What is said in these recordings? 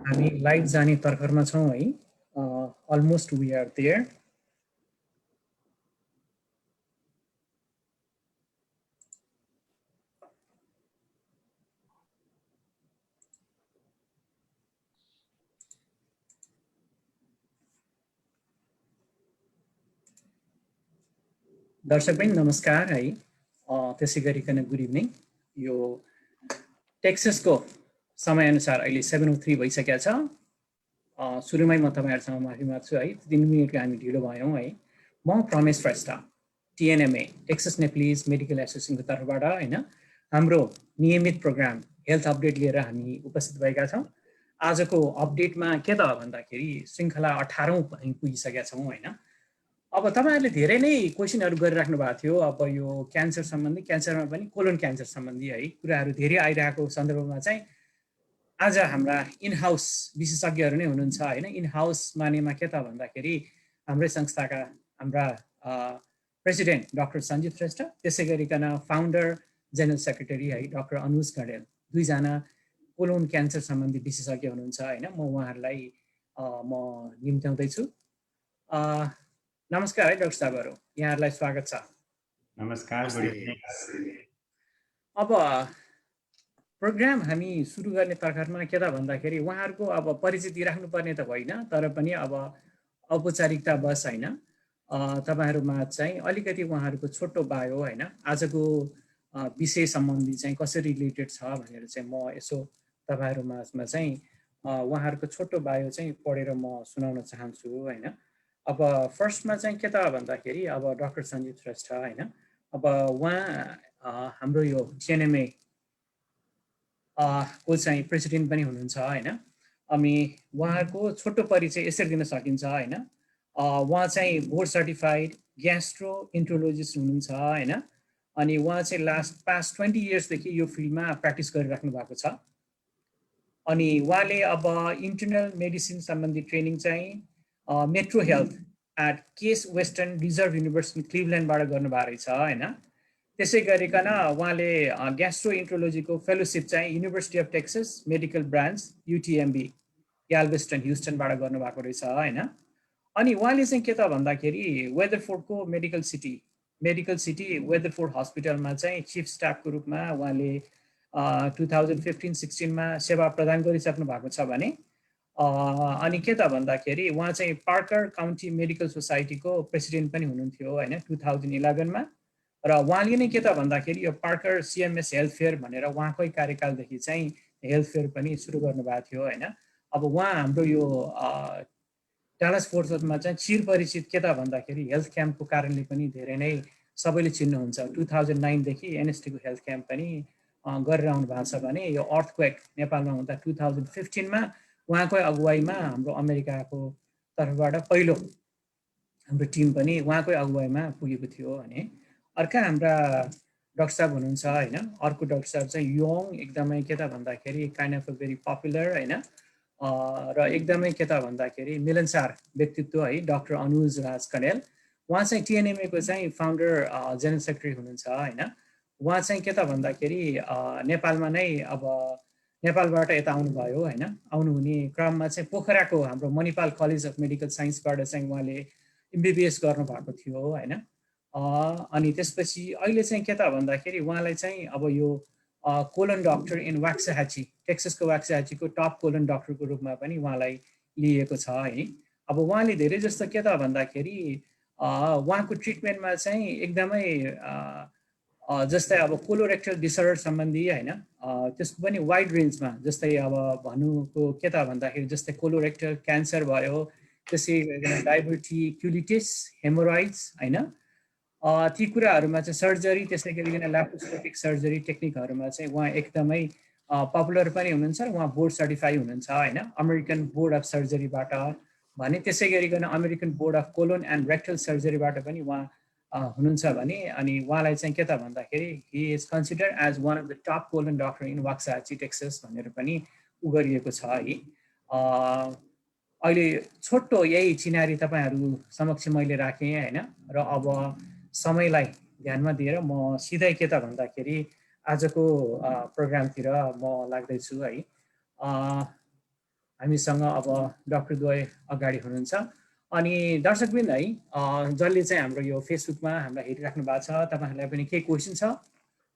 हामी लाइभ जाने तर्खरमा छौं है। Almost we are there. दर्शक पनि नमस्कार है। त्यसै गरिकन गुड इभिनिङ। यो टेक्ससको समयअनुसार अहिले 7:03 भइसकेको छ। सुरुमै म तपाईहरुसँग माफी माग्छु है, 3 मिनेटको हामी ढिलो भयौं है। म Pramesh Shrestha, TNMA Texas Nepalese medical एसोसिएसनको तर्फबाट हैन हाम्रो नियमित प्रोग्राम हेल्थ अपडेट लिएर हामी उपस्थित भएका छौं। आजको अपडेटमा के त भन्दाखेरि श्रृंखला 18औं पुगिसकेका छौं हैन। अब तपाईहरुले धेरै नै क्वेशनहरु गरिराख्नु भएको थियो। अब यो क्यान्सर सम्बन्धी, क्यान्सरमा पनि कोलोन क्यान्सर सम्बन्धी है कुराहरु धेरै आइरहेको सन्दर्भमा चाहिँ आज हाम्रा इन हाउस विशेषज्ञहरु नै हुनुहुन्छ हैन। इन हाउस मानेमा के त भन्दाखेरि हाम्रै संस्थाका हाम्रा प्रेसिडेन्ट डाक्टर सञ्जीव श्रेष्ठ, त्यसै गरिकन फाउन्डर जेनरल सेक्रेटरी है डाक्टर अनुज कडेल, दुईजना कोलोन क्यान्सर सम्बन्धी विशेषज्ञ हुनुहुन्छ हैन। म उहाँहरुलाई म निम्त्याउँदै छु। नमस्कार है डाक्टर साहबहरु, यहाँहरुलाई स्वागत छ। नमस्कार। अब प्रोग्राम हामी सुरु गर्ने तर्खरमा के त भन्दाखेरि उहाँहरुको अब परिचय दिइराख्नु पर्ने त होइन, तर पनि अब औपचारिकता बस हैन तपाईहरुमा चाहिँ अलिकति उहाँहरुको छोटो बायो हैन, आजको विषय सम्बन्धी चाहिँ कसरी रिलेटेड छ भनेर चाहिँ म यसो तपाईहरुमा चाहिँ उहाँहरुको छोटो बायो चाहिँ पढेर म सुनाउन चाहन्छु हैन। अब फर्स्टमा चाहिँ के त भन्दाखेरि अब डाक्टर सञ्जीव श्रेष्ठ हैन, अब उहाँ हाम्रो यो टिएनएमए को चाहिँ प्रेसिडेन्ट पनि हुनुहुन्छ हैन। अनि उहाँको छोटो परिचय यसरी दिन सकिन्छ हैन। उहाँ चाहिँ बोर्ड सर्टिफाइड ग्यास्ट्रोएन्टरोलोजिस्ट हुनुहुन्छ हैन। अनि उहाँ चाहिँ पास्ट 20 इयर्स देखि यो फिल्डमा प्र्याक्टिस गरिराख्नु भएको छ। अनि उहाँले अब इन्टर्नल मेडिसिन सम्बन्धी ट्रेनिङ चाहिँ Metro Health at Case Western Reserve University क्लिभल्यान्डबाट गर्नुभएको रहेछ हैन। त्यसै गरिकन उहाँले ग्यास्ट्रोएन्टरोलोजीको फेलोसिप चाहिँ University of Texas Medical Branch UTMB Galveston ह्युस्टनबाट गर्नुभएको रहेछ हैन। अनि उहाँले चाहिँ के त भन्दाखेरि वेदरफोर्डको मेडिकल सिटी वेदरफोर्ड हस्पिटलमा चाहिँ चिफ स्टाफको रूपमा उहाँले 2015-16 मा सेवा प्रदान गरिसक्नु भएको छ भने अनि के त भन्दाखेरि उहाँ चाहिँ पार्कर काउन्टी मेडिकल सोसाइटीको प्रेसिडेन्ट पनि हुनुहुन्थ्यो हैन 2011 मा। र उहाँले नै के त भन्दाखेरि यो पार्कर सीएमएस हेल्थ फेयर भनेर उहाँकै कार्यकालदेखि चाहिँ हेल्थ फेयर पनि सुरु गर्नुभएको थियो हैन। अब उहाँ हाम्रो यो डालस फोर्ट वर्थमा चाहिँ चिरपरिचित के त भन्दाखेरि हेल्थ क्याम्पको कारणले पनि धेरै नै सबैले चिन्नुहुन्छ। 2009 देखि एनएसटीको हेल्थ क्याम्प पनि गरेर आउनु भएको छ भने यो अर्थक्वेक नेपालमा हुँदा 2015 मा उहाँकै अगुवाईमा हाम्रो अमेरिकाको तर्फबाट पहिलो हाम्रो टिम पनि उहाँकै अगुवाईमा पुगेको थियो भने अर्का हाम्रा डाक्टर साहब हुनुहुन्छ हैन। अर्को डाक्टर साहब चाहिँ यङ एकदमै के त भन्दाखेरि kind of a very popular हैन र एकदमै के त भन्दाखेरि मिलनसार व्यक्तित्व है डाक्टर अनुज राज कडेल। उहाँ चाहिँ टिएनएमए को चाहिँ फाउन्डर जेनरल सेक्रेटरी हुनुहुन्छ हैन। उहाँ चाहिँ के त भन्दाखेरि नेपालमा नै अब नेपालबाट यता आउनुभयो हैन। आउनुहुने क्रममा चाहिँ पोखराको हाम्रो मणिपाल कलेज अफ मेडिकल साइन्सबाट चाहिँ उहाँले एमबीबीएस गर्नुभएको थियो हैन। अनि त्यसपछि अहिले चाहिँ के त भन्दाखेरि उहाँलाई चाहिँ अब यो कोलन डक्टर इन वाक्साहाची टेक्ससको वाक्साहाचीको टप कोलन डक्टरको रूपमा पनि उहाँलाई लिएको छ है। अब उहाँले धेरै जस्तो के त भन्दाखेरि उहाँको ट्रिटमेन्टमा चाहिँ एकदमै जस्तै अब कोलोरेक्टल डिसअर्डर सम्बन्धी हैन त्यसको पनि वाइड रेन्जमा जस्तै अब भन्नुको के त भन्दाखेरि जस्तै कोलोरेक्टल क्यान्सर भयो, त्यसै डायबिटिकुलिटिस, हेमोरोइड्स हैन ती कुराहरुमा चाहिँ सर्जरी त्यसै गरिकन ल्याप्रोस्कोपिक सर्जरी टेक्निकहरुमा चाहिँ उहाँ एकदमै पपुलर पनि हुनुहुन्छ र उहाँ बोर्ड सर्टिफाई हुनुहुन्छ हैन अमेरिकन बोर्ड अफ सर्जरीबाट भने त्यसै गरिकन American Board of Colon and Rectal सर्जरीबाट पनि उहाँ हुनुहुन्छ भने अनि उहाँलाई चाहिँ के त भन्दाखेरि he is considered as one of the top colon doctor in Waxahachie Texas भनेर पनि उ गरिएको छ है। अहिले छोटो यही चिनारी तपाईहरु समक्ष मैले राखेँ हैन र अब समयलाई ध्यानमा दिएर म सिधै के त भन्दाखेरि आजको प्रोग्रामतिर म लाग्दै छु है। हामीसँग अब डाक्टरद्वय अगाडि हुनुहुन्छ। अनि दर्शकवृन्द है, जसले चाहिँ हाम्रो यो फेसबुकमा हामीलाई हेरिराख्नु भएको छ, तपाईँहरूलाई पनि केही क्वेसन छ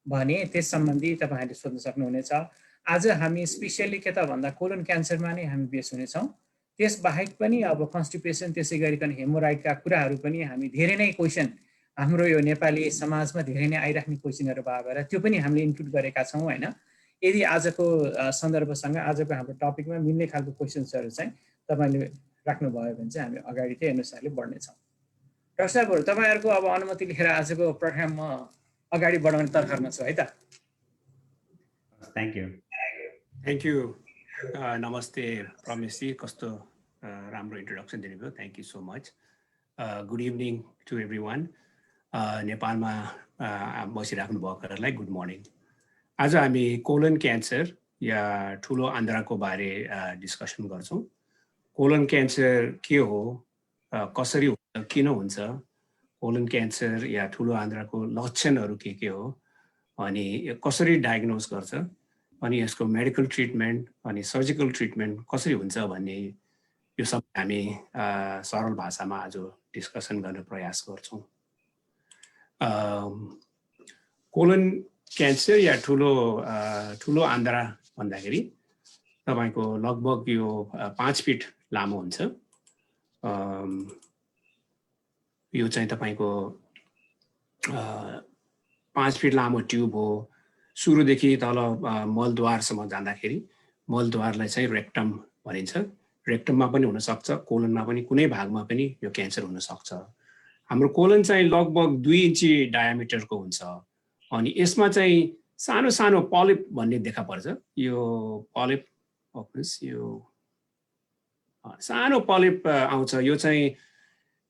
भने त्यस सम्बन्धी तपाईँहरूले सोध्न सक्नुहुनेछ। आज हामी स्पेसियली के त भन्दा कोलन क्यान्सरमा नै हामी बेस हुनेछौँ। त्यसबाहेक पनि अब कन्स्टिपेसन, त्यसै गरिकन हेमोराइडका कुराहरू पनि हामी धेरै नै क्वेसन हाम्रो यो नेपाली समाजमा धेरै नै आइराख्ने क्वेसनहरू भएर त्यो पनि हामीले इन्क्लुड गरेका छौँ होइन। यदि आजको सन्दर्भसँग आजको हाम्रो टपिकमा मिल्ने खालको क्वेसन्सहरू चाहिँ तपाईँले राख्नुभयो भने चाहिँ हामी अगाडि त्यही अनुसारले बढ्नेछौँ। डाक्टर साहबहरू, तपाईँहरूको अब अनुमति लिएर आजको प्रोग्राम म अगाडि बढाउने तर्खरमा छु है त। Thank you. नमस्ते प्रमेशजी, कस्तो राम्रो इन्ट्रोडक्सन दिनुभयो, thank you so much. Good evening to everyone. नेपालमा बसिराख्नु भएकोहरूलाई गुड मर्निङ। आज हामी कोलन क्यान्सर या ठुलो आन्द्राको बारे डिस्कसन गर्छौँ। कोलन क्यान्सर के हो, कसरी हुन्छ, किन हुन्छ, कोलन क्यान्सर या ठुलो आन्द्राको लक्षणहरू के हो, अनि कसरी डायग्नोज गर्छ, अनि यसको मेडिकल ट्रिटमेन्ट अनि सर्जिकल ट्रिटमेन्ट कसरी हुन्छ भन्ने यो सब हामी सरल भाषामा आज डिस्कसन गर्ने प्रयास गर्छौँ। कोलन क्यान्सर या ठुलो आन्द्रा भन्दाखेरि तपाईँको लगभग यो 5 फिट लामो हुन्छ। यो चाहिँ तपाईँको 5 फिट लामो ट्युब हो। सुरुदेखि तल मलद्वारसम्म जाँदाखेरि मलद्वारलाई चाहिँ रेक्टम भनिन्छ। रेक्टममा पनि हुनसक्छ, कोलनमा पनि कुनै भागमा पनि यो क्यान्सर हुनसक्छ। हाम्रो कोलन चाहिँ लगभग 2 इन्ची डायामिटरको हुन्छ। अनि यसमा चाहिँ सानो सानो पलिप भन्ने देखा पर्छ। यो पलिप यो सानो पलिप आउँछ। यो चाहिँ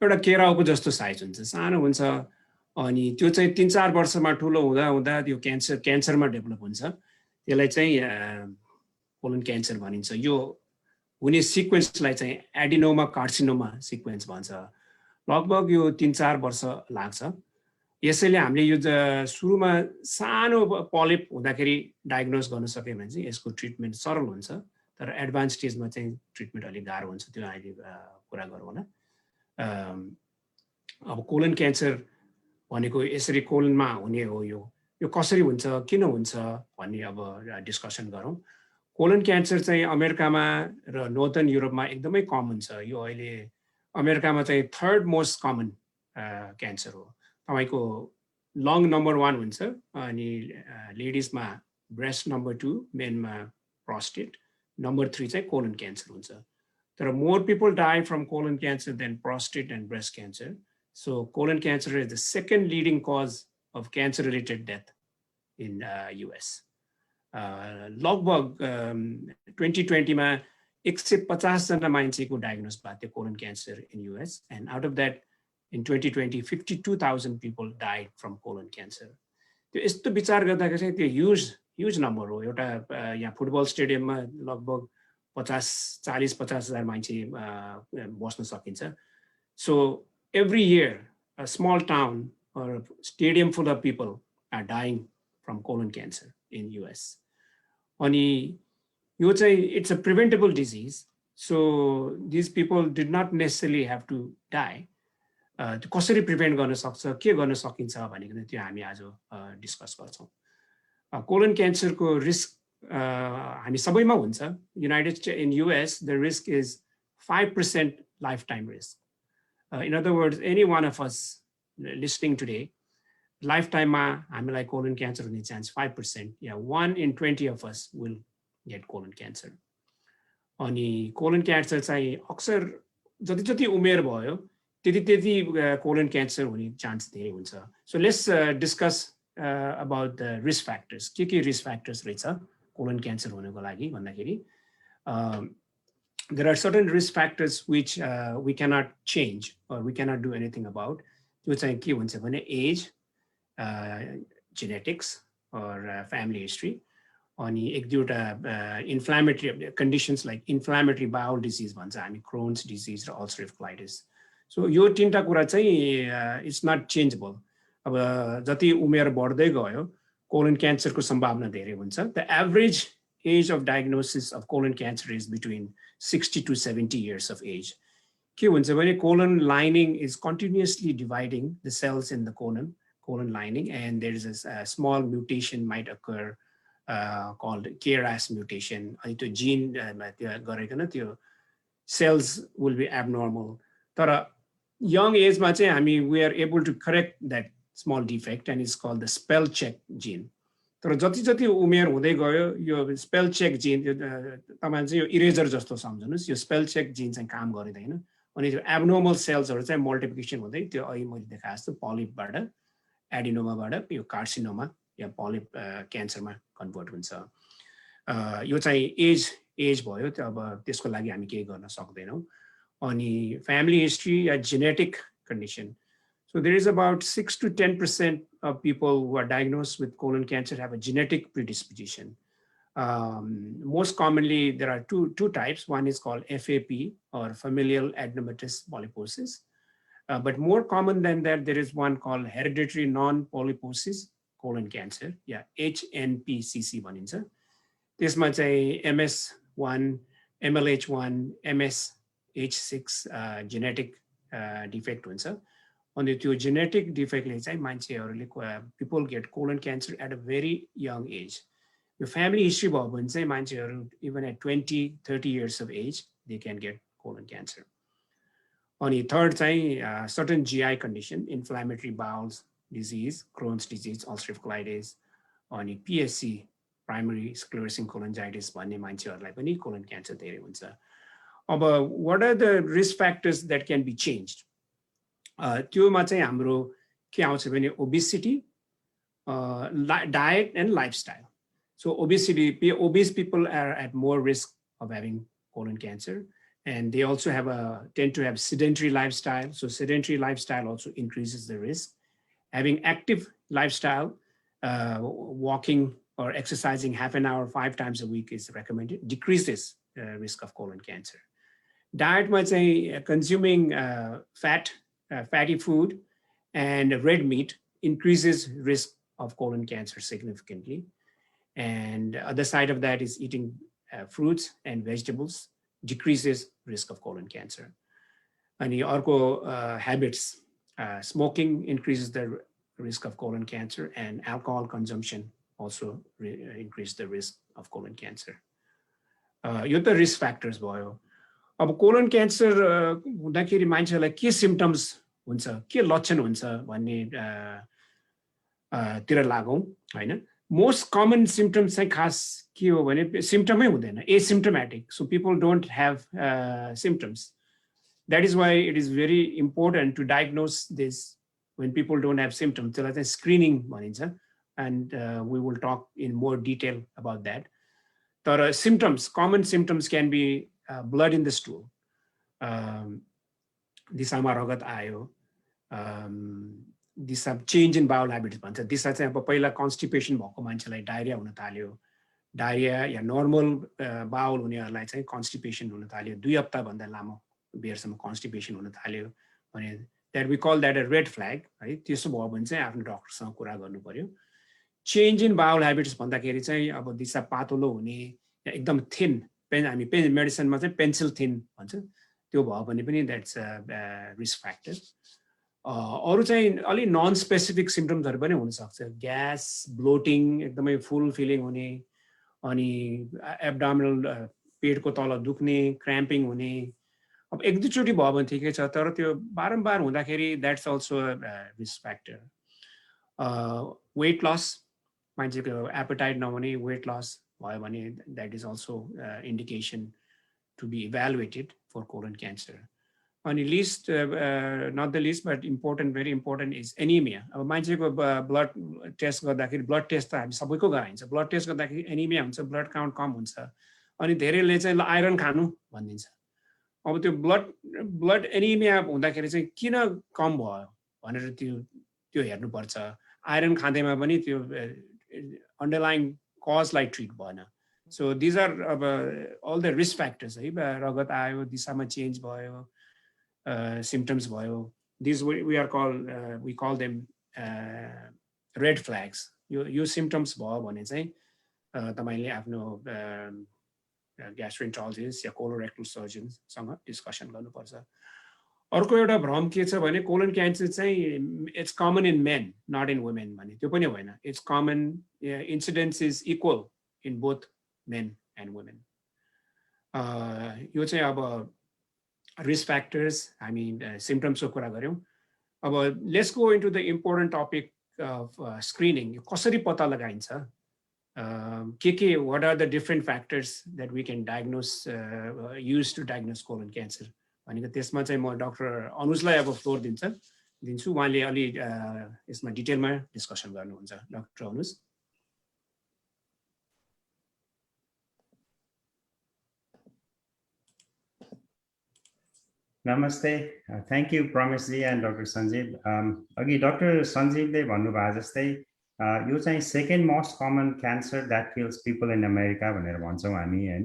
एउटा केराउको जस्तो साइज हुन्छ, सानो हुन्छ। अनि त्यो चाहिँ 3-4 वर्षमा ठुलो हुँदा हुँदा त्यो क्यान्सरमा डेभलप हुन्छ। त्यसलाई चाहिँ कोलन क्यान्सर भनिन्छ। यो हुने सिक्वेन्सलाई चाहिँ एडिनोमा कार्सिनोमा सिक्वेन्स भन्छ। लगभग यो 3-4 वर्ष लाग्छ। यसैले हामीले यो सुरुमा सानो पलिप हुँदाखेरि डायग्नोज गर्न सक्यो भने चाहिँ यसको ट्रिटमेन्ट सरल हुन्छ। तर एडभान्स स्टेजमा चाहिँ ट्रिटमेन्ट अलिक गाह्रो हुन्छ, त्यो अहिले कुरा गरौँ होला। अब कोलन क्यान्सर भनेको यसरी कोलनमा हुने हो। यो कसरी हुन्छ, किन हुन्छ भन्ने अब डिस्कसन गरौँ। कोलन क्यान्सर चाहिँ अमेरिकामा र नर्थर्न युरोपमा एकदमै कमन छ। यो अहिले अमेरिकामा चाहिँ 3rd मोस्ट कमन क्यान्सर हो। तपाईँको लङ नम्बर 1 हुन्छ, अनि लेडिजमा ब्रेस्ट नम्बर 2, मेनमा प्रोस्टेट, नम्बर 3 चाहिँ कोलन क्यान्सर हुन्छ। तर more people die from colon cancer than prostate and breast cancer. So colon cancer is the 2nd leading cause of cancer-related death in US. लगभग 2020 मा 150 जना मान्छेको डायग्नोज भएको थियो colon cancer in US, and out of that in 2020 52,000 people died from colon cancer. त्यो यस्तो विचार गर्दाखेरि चाहिँ त्यो ह्युज नम्बर हो। एउटा यहाँ फुटबल स्टेडियममा लगभग 40-50 हजार मान्छे बस्न सकिन्छ। So every year, a small town or a stadium full of people are dying from colon cancer in US. Ani yo चाहिँ it's a preventable disease, so these people did not necessarily have to die. कसरी prevent गर्न सक्छ, के गर्न सकिन्छ भनेको त्यो हामी आज डिस्कस गर्छौँ। कोलन क्यान्सरको रिस्क हामी सबैमा हुन्छ। in US the risk is 5% lifetime risk. In other words, any one of us listening today, lifetime हामीलाई colon cancer हुने chance 5%. Yeah, 1 in 20 of us will get colon cancer. अनि colon cancer चाहिँ अक्सर जति उमेर भयो त्यति colon cancer हुने chance धेरै हुन्छ. So let's discuss about the risk factors. के risk factors रहेछ colon cancer हुनको लागि भन्दाखेरि there are certain risk factors which we cannot change or we cannot do anything about. त्यो चाहिँ के हुन्छ भने age, genetics or family history, अनि एक दुईवटा inflammatory conditions like inflammatory bowel disease भन्छ हामी, Crohn's disease र ulcerative colitis. So यो तीनटा कुरा चाहिँ it's not changeable. अब जति उमेर बढ्दै गयो कोलन क्यान्सरको सम्भावना धेरै हुन्छ. The average age of diagnosis of colon cancer is between 60 to 70 years of age. के हुन्छ भने colon lining is continuously dividing the cells in the colon lining, and there is a small mutation might occur called KRAS mutation. अनि त्यो gene गरिकन त्यो cells will be abnormal. तर young age मा चाहिँ हामी we are able to correct that small defect and it's called the spell check gene. तर जति जति उमेर हुँदै गयो यो स्पेल चेक जिन तपाईले चाहिँ यो इरेजर जस्तो सम्झनुस्, यो स्पेल चेक जिन चाहिँ काम गरिदैन अनि त्यो एब्नोर्मल सेल्सहरु चाहिँ मल्टिप्लिकेसन हुँदै त्यो अहिले मैले देखाए जस्तो पलिपबाट एडिनोमाबाट यो कार्सिनोमा या पलिप क्यान्सरमा कन्भर्ट हुन्छ। यो चाहिँ एज भयो, त्यो अब त्यसको लागि हामी केही गर्न सक्दैनौँ। अनि family history yeah genetic condition, so there is about 6 to 10% of people who are diagnosed with colon cancer have a genetic predisposition. Most commonly, there are two types. One is called FAP or familial adenomatous polyposis. But more common than that, there is one called hereditary non-polyposis colon cancer. Yeah, HNPCC भनिन्छ। त्यसमा चाहिँ MS1, MLH1, MSH6 genetic defect हुन्छ। अनि त्यो genetic defectले चाहिँ मान्छेहरूले people get colon cancer at a very young age. यो family history भयो भने चाहिँ मान्छेहरू even at 20-30 years of age they can get colon cancer. अनि third चाहिँ certain GI condition, inflammatory bowels disease, Crohn's disease, ulcerative colitis, अनि PSC, primary sclerosing cholangitis भन्ने मान्छेहरूलाई पनि colon cancer धेरै हुन्छ। अब what are the risk factors that can be changed? त्योमा चाहिँ हाम्रो के आउँछ भने obesity, diet and lifestyle. So obese people are at more risk of having colon cancer, and they also tend to have sedentary lifestyle. So sedentary lifestyle also increases the risk. Having active lifestyle, walking or exercising half an hour 5 times a week is recommended, decreases the risk of colon cancer. Diet might say consuming fatty food and red meat increases risk of colon cancer significantly. And the other side of that is eating fruits and vegetables decreases risk of colon cancer. And अर्को habits, smoking increases the risk of colon cancer, and alcohol consumption also increases the risk of colon cancer. यो त risk factors भयो। अब colon cancer हुँदाखेरि मान्छेलाई के symptoms हुन्छ, के लक्षण हुन्छ भन्ने तिर लागौं हैन। मोस्ट कमन सिम्पटम्स चाहिँ खास के हो भने सिम्पटमै हुँदैन, asymptomatic, so people don't have symptoms. That is why it is very important to diagnose this when people don't have symptoms. त्यसलाई चाहिँ स्क्रिनिङ भनिन्छ, and we will talk in more detail about that. तर symptoms, common symptoms can be blood in the stool, दिसामा रगत आयो, दिसा change in bowel habits भन्छ। दिसा चाहिँ अब पहिला कन्स्टिपेसन भएको मान्छेलाई डायरिया हुन थाल्यो, डायरिया या नर्मल बाउल हुनेहरूलाई चाहिँ कन्स्टिपेसन हुन थाल्यो, 2 हप्ताभन्दा लामो बेरसम्म कन्स्टिपेसन हुन थाल्यो भने that we call that a red flag, है। त्यसो भयो भने चाहिँ आफ्नो डाक्टरसँग कुरा गर्नु पर्यो। चेन्ज इन बाउल ह्याबिट्स भन्दाखेरि चाहिँ अब दिसा पातलो हुने, एकदम थिन, हामी मेडिसिनमा चाहिँ पेन्सिल थिन भन्छ, त्यो भयो भने पनि द्याट्स रिस्क फ्याक्टर। अरू चाहिँ अलि नन स्पेसिफिक सिम्पटम्सहरू पनि हुनसक्छ, ग्यास, ब्लोटिङ, एकदमै फुल फिलिङ हुने, अनि एब्डोमिनल पेटको तल दुख्ने, क्र्याम्पिङ हुने। अब 1-2 चोटि भयो भने ठिकै छ, तर त्यो बारम्बार हुँदाखेरि that's also risk factor. Weight loss, मान्छेको एपेटाइट नहुने, वेट लस भयो भने that is also indication to be evaluated for colon cancer. अनि list, not the list but important, very important is anaemia. अब मान्छेको ब्लड टेस्ट गर्दाखेरि, blood test त हामी सबैको गराइन्छ, ब्लड टेस्ट गर्दाखेरि एनिमिया हुन्छ, ब्लड काउन्ट कम हुन्छ, अनि धेरैले चाहिँ ल आइरन खानु भनिदिन्छ। अब त्यो ब्लड एनिमिया हुँदाखेरि चाहिँ किन कम भयो भनेर त्यो हेर्नुपर्छ। आइरन खाँदैमा पनि त्यो अन्डरलाइन कजलाई ट्रिट भएन। सो दिज आर अब अल द रिस्क फ्याक्टर्स है। रगत आयो, दिशामा चेन्ज भयो, सिम्पटम्स भयो, this we call them red flags. यो सिम्पटम्स भयो भने चाहिँ तपाईले आफ्नो ग्यास्ट्रोएन्टरोलोजिस्ट या कोलोरेक्टल सर्जनसँग डिस्कसन गर्नुपर्छ। अर्को एउटा भ्रम के छ भने कोलन क्यान्सर चाहिँ it's common in men not in women भने त्यो पनि होइन। It's common, incidence is equal in both men and women. यो चाहिँ अब रिस्क फ्याक्टर्स हामी सिम्पटम्सको कुरा गऱ्यौँ। अब let's go into the important topic of screening. कसरी पत्ता लगाइन्छ, के what are the different factors that we can diagnose use to diagnose colon cancer भनेको त्यसमा चाहिँ म डाक्टर अनुजलाई अब फ्लोर दिन्छु। उहाँले अलि यसमा डिटेलमा डिस्कसन गर्नुहुन्छ। Doctor Anuj. Namaste. Thank you, Promise ji and Dr. Sanjeev. Agi Dr. Sanjeev le भन्नुभएको जस्तै यो चाहिँ second most common cancer that kills people in America भनेर भन्छौँ हामी हैन।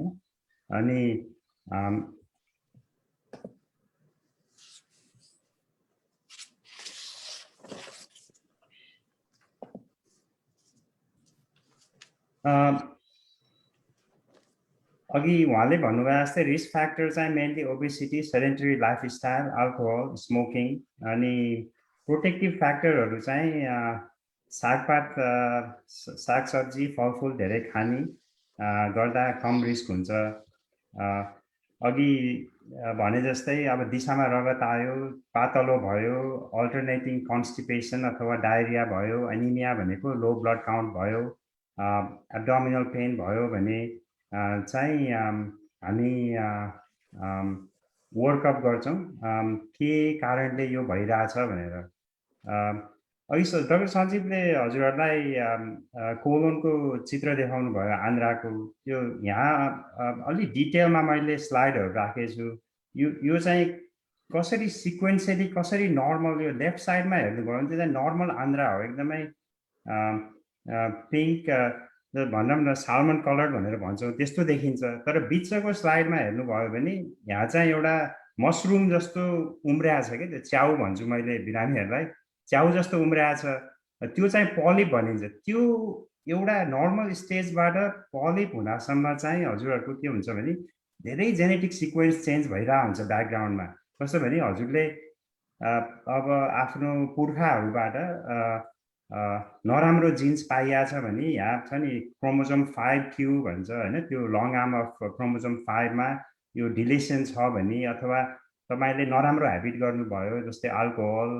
अनि अघि उहाँले भन्नुभएको जस्तै रिस्क फ्याक्टर चाहिँ mainly obesity, sedentary lifestyle, alcohol, smoking, अनि प्रोटेक्टिभ फ्याक्टरहरू चाहिँ सागपात, सागसब्जी, फलफुल धेरै खाने गर्दा कम रिस्क हुन्छ। अघि भने जस्तै अब दिशामा रगत आयो, पातलो भयो, अल्टरनेटिङ कन्स्टिपेसन अथवा डायरिया भयो, एनिमिया भनेको लो ब्लड काउन्ट भयो, एब्डोमिनल पेन भयो भने चाहिँ हामी वर्कअप गर्छौँ के कारणले यो भइरहेछ भनेर। अघि डाक्टर सञ्जीवले हजुरहरूलाई कोलोनको चित्र देखाउनु भयो आन्द्राको। त्यो यहाँ अलि डिटेलमा मैले स्लाइडहरू राखेको छु। यो चाहिँ कसरी सिक्वेन्सली कसरी नर्मल, यो लेफ्ट साइडमा हेर्नुभयो भने चाहिँ नर्मल आन्द्रा हो, एकदमै पिङ्क भनौँ न साल्मन कलर भनेर भन्छौँ त्यस्तो देखिन्छ। तर बिचको स्लाइडमा हेर्नुभयो भने यहाँ चाहिँ एउटा मसरुम जस्तो उम्रिएको छ कि, त्यो च्याउ भन्छु मैले बिरामीहरूलाई, च्याउ जस्तो उम्रिएको छ, त्यो चाहिँ पलिप भनिन्छ। त्यो एउटा नर्मल स्टेजबाट पलिप हुनसम्म चाहिँ हजुरहरूको के हुन्छ भने धेरै जेनेटिक सिक्वेन्स चेन्ज भइरहेको हुन्छ ब्याकग्राउन्डमा। कस्तो भने हजुरले अब आफ्नो पुर्खाहरूबाट नराम्रो जिन्स पाइएको छ भने यहाँ छ नि क्रोमोजोम 5q भन्छ हैन, त्यो लङ आर्म अफ क्रोमोजोम 5 मा यो डिलिसन छ भने, अथवा तपाईले नराम्रो ह्याबिट गर्नुभयो जस्तै अल्कोहल,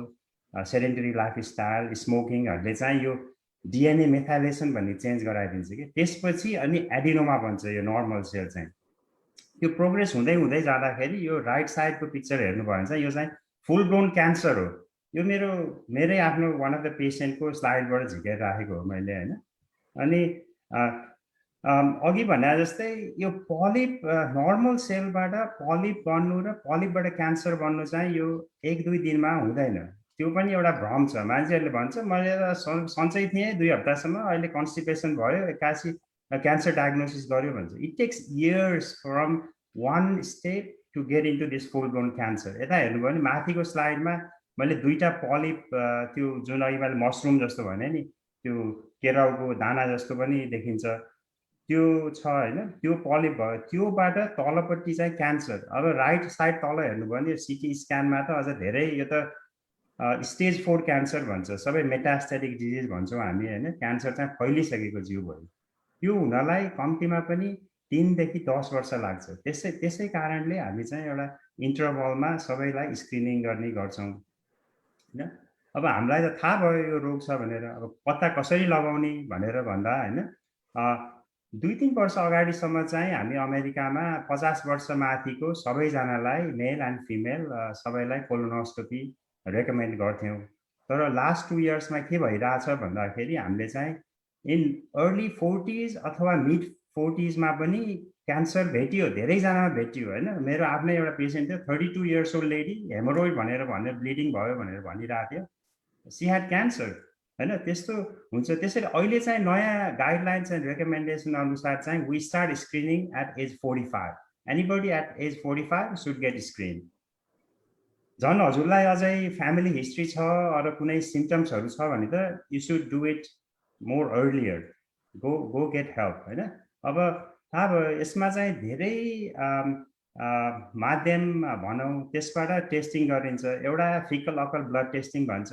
सेडेन्टरी लाइफस्टाइल, स्मोकिङहरूले चाहिँ यो डिएनए मेथाइलेसन भन्ने चेन्ज गराइदिन्छ कि। त्यसपछि अनि एडिनोमा बन्छ यो नर्मल सेल चाहिँ। त्यो प्रोग्रेस हुँदै हुँदै जाँदाखेरि यो राइट साइडको पिक्चर हेर्नुभयो भने चाहिँ यो चाहिँ फुल ब्लोन क्यान्सर हो। यो मेरै आफ्नो वान अफ द पेसेन्टको स्लाइडबाट झिकेर राखेको हो मैले हैन। अनि अघि भने जस्तै यो पलिप नर्मल सेलबाट पलिप बन्नु र पलिपबाट क्यान्सर बन्नु चाहिँ यो 1-2 दिनमा हुँदैन। त्यो पनि एउटा भ्रम छ। मान्छेहरूले भन्छ मैले सन्चै थिएँ 2 हप्तासम्म, अहिले कन्स्टिपेसन भयो, 81 क्यान्सर डायग्नोसिस गर्यो भन्छ। It takes years from one step to get into this full blown cancer. यता हेर्नुभयो भने माथिको स्लाइडमा मैले 2टा पलिप, त्यो जुन अघि मैले मसरुम जस्तो भने नि, त्यो केराउको दाना जस्तो पनि देखिन्छ, त्यो छ हैन, त्यो पलिप भयो। त्योबाट तलपट्टि चाहिँ क्यान्सर। अब राइट साइड तल हेर्नुभयो भने सिटी स्क्यानमा त अझ धेरै, यो त स्टेज 4 क्यान्सर भन्छ, सबै मेटास्टेटिक डिजिज भन्छौँ हामी हैन। क्यान्सर चाहिँ फैलिसकेको जिउभरि। त्यो हुनलाई कम्तीमा पनि 3 देखि 10 वर्ष लाग्छ। त्यसै कारणले हामी चाहिँ एउटा इन्टरभलमा सबैलाई स्क्रिनिङ गर्ने गर्छौँ हैन। अब हामीलाई त थाहा भयो यो रोग छ भनेर, अब पत्ता कसरी लगाउने भनेर भन्दा हैन, 2-3 वर्ष अगाडिसम्म चाहिँ हामी अमेरिकामा 50 वर्ष माथिको सबैजनालाई, मेल एन्ड फिमेल सबैलाई कोलोनोस्कोपी रेकमेन्ड गर्थ्यौँ। तर लास्ट 2 इयर्समा के भइरहेछ भन्दाखेरि हामीले चाहिँ इन अर्ली 40s अथवा मिड 40s मा पनि क्यान्सर भेटियो, धेरैजनामा भेटियो हैन। मेरो आफ्नै एउटा पेसेन्ट थियो, 32 इयर्स ओल्ड लेडी, हेमोरोइड भनेर ब्लिडिङ भयो भनेर भनिरहेको थियो, सी ह्याड क्यान्सर हैन। त्यस्तो हुन्छ। त्यसैले अहिले चाहिँ नयाँ गाइडलाइन्स एन्ड रेकमेन्डेसन अनुसार चाहिँ we start screening at age 45। Anybody at age 45 should get screen. झन् हजुरलाई अझै फ्यामिली हिस्ट्री छ, अरू कुनै सिम्पटम्सहरू छ भने त you should do it more earlier. Go get help होइन। अब थाहा भयो यसमा चाहिँ धेरै माध्यम भनौँ त्यसबाट टेस्टिङ गरिन्छ। एउटा फिकल अकल ब्लड टेस्टिङ भन्छ।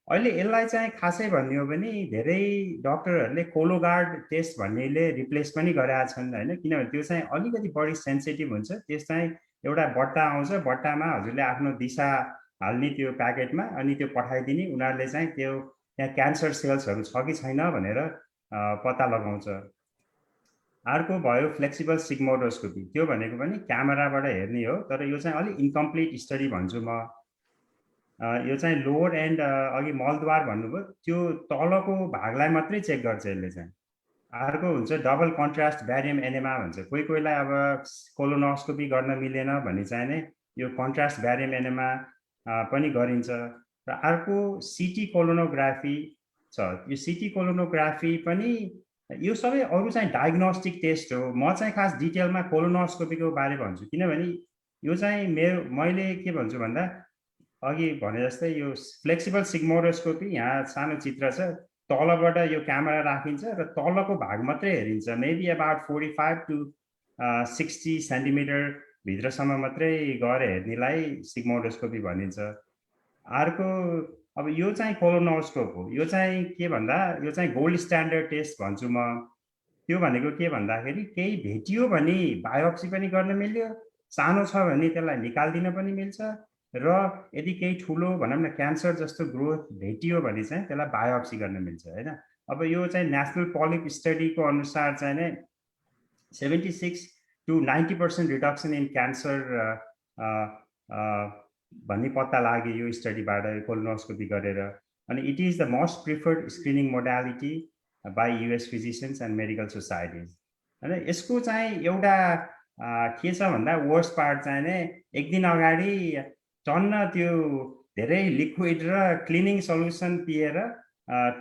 अहिले यसलाई चाहिँ खासै भन्ने हो भने धेरै डक्टरहरूले कोलोगार्ड टेस्ट भन्नेले रिप्लेस पनि गरेका छन् होइन, किनभने त्यो चाहिँ अलिकति बढी सेन्सिटिभ हुन्छ। त्यस चाहिँ एउटा बट्टा आउँछ, बट्टामा हजुरले आफ्नो दिशा हाल्ने त्यो प्याकेटमा, अनि त्यो पठाइदिने, उनीहरूले चाहिँ त्यो त्यहाँ क्यान्सर सेल्सहरू छ कि छैन भनेर पत्ता लगाउँछ। अर्को भयो फ्लेक्सिबल सिग्मोडोस्कोपी। त्यो भनेको पनि क्यामेराबाट हेर्ने हो, तर यो चाहिँ अलिक इन्कम्प्लिट स्टडी भन्छु म। यो चाहिँ लोवर एन्ड अघि मलद्वार भन्नुभयो त्यो तलको भागलाई मात्रै चेक गर्छ यसले चाहिँ। अर्को हुन्छ डबल कन्ट्रास्ट ब्यारियम एनेमा भन्छ। कोही कोहीलाई अब कोलोनोस्कोपी गर्न मिलेन भने चाहिँ नै यो कन्ट्रास्ट ब्यारियम एनेमा पनि गरिन्छ। र अर्को सिटी कोलोनोग्राफी छ। यो सिटी कोलोनोग्राफी पनि यो सबै अरू चाहिँ डायग्नोस्टिक टेस्ट हो। म चाहिँ खास डिटेलमा कोलोनोस्कोपीको बारे भन्छु, किनभने यो चाहिँ मैले के भन्छु भन्दा अघि भने जस्तै यो फ्लेक्सिबल सिग्मोडोस्कोपी, यहाँ सानो चित्र छ, तलबाट यो क्यामेरा राखिन्छ र तलको भाग मात्रै हेरिन्छ। मेबी अबाउट 45 to 60 सेन्टिमिटर भित्रसम्म मात्रै गएर हेर्नेलाई सिग्मोडोस्कोपी भनिन्छ। अर्को अब यो चाहिँ कोलोनोस्कोप हो। यो चाहिँ के भन्दा यो चाहिँ गोल्ड स्ट्यान्डर्ड टेस्ट भन्छु म। त्यो भनेको के भन्दाखेरि केही भेटियो भने बायोप्सी पनि गर्न मिल्यो, सानो छ भने त्यसलाई निकाल्दिन पनि मिल्छ, र यदि केही ठुलो भनौँ न क्यान्सर जस्तो ग्रोथ भेटियो भने चाहिँ त्यसलाई बायोप्सी गर्न मिल्छ होइन। अब यो चाहिँ नेसनल पलिप स्टडीको अनुसार चाहिँ नै 76 to 90% रिडक्सन इन क्यान्सर भन्ने पत्ता लाग्यो यो स्टडीबाट, कोलोनोस्कोपी गरेर। अनि it is the most preferred screening modality by US physicians and medical societies होइन। यसको चाहिँ एउटा के छ भन्दा वर्स्ट पार्ट चाहिँ नै एक दिन अगाडि टन्न त्यो धेरै लिक्विड र क्लिनिङ सल्युसन पिएर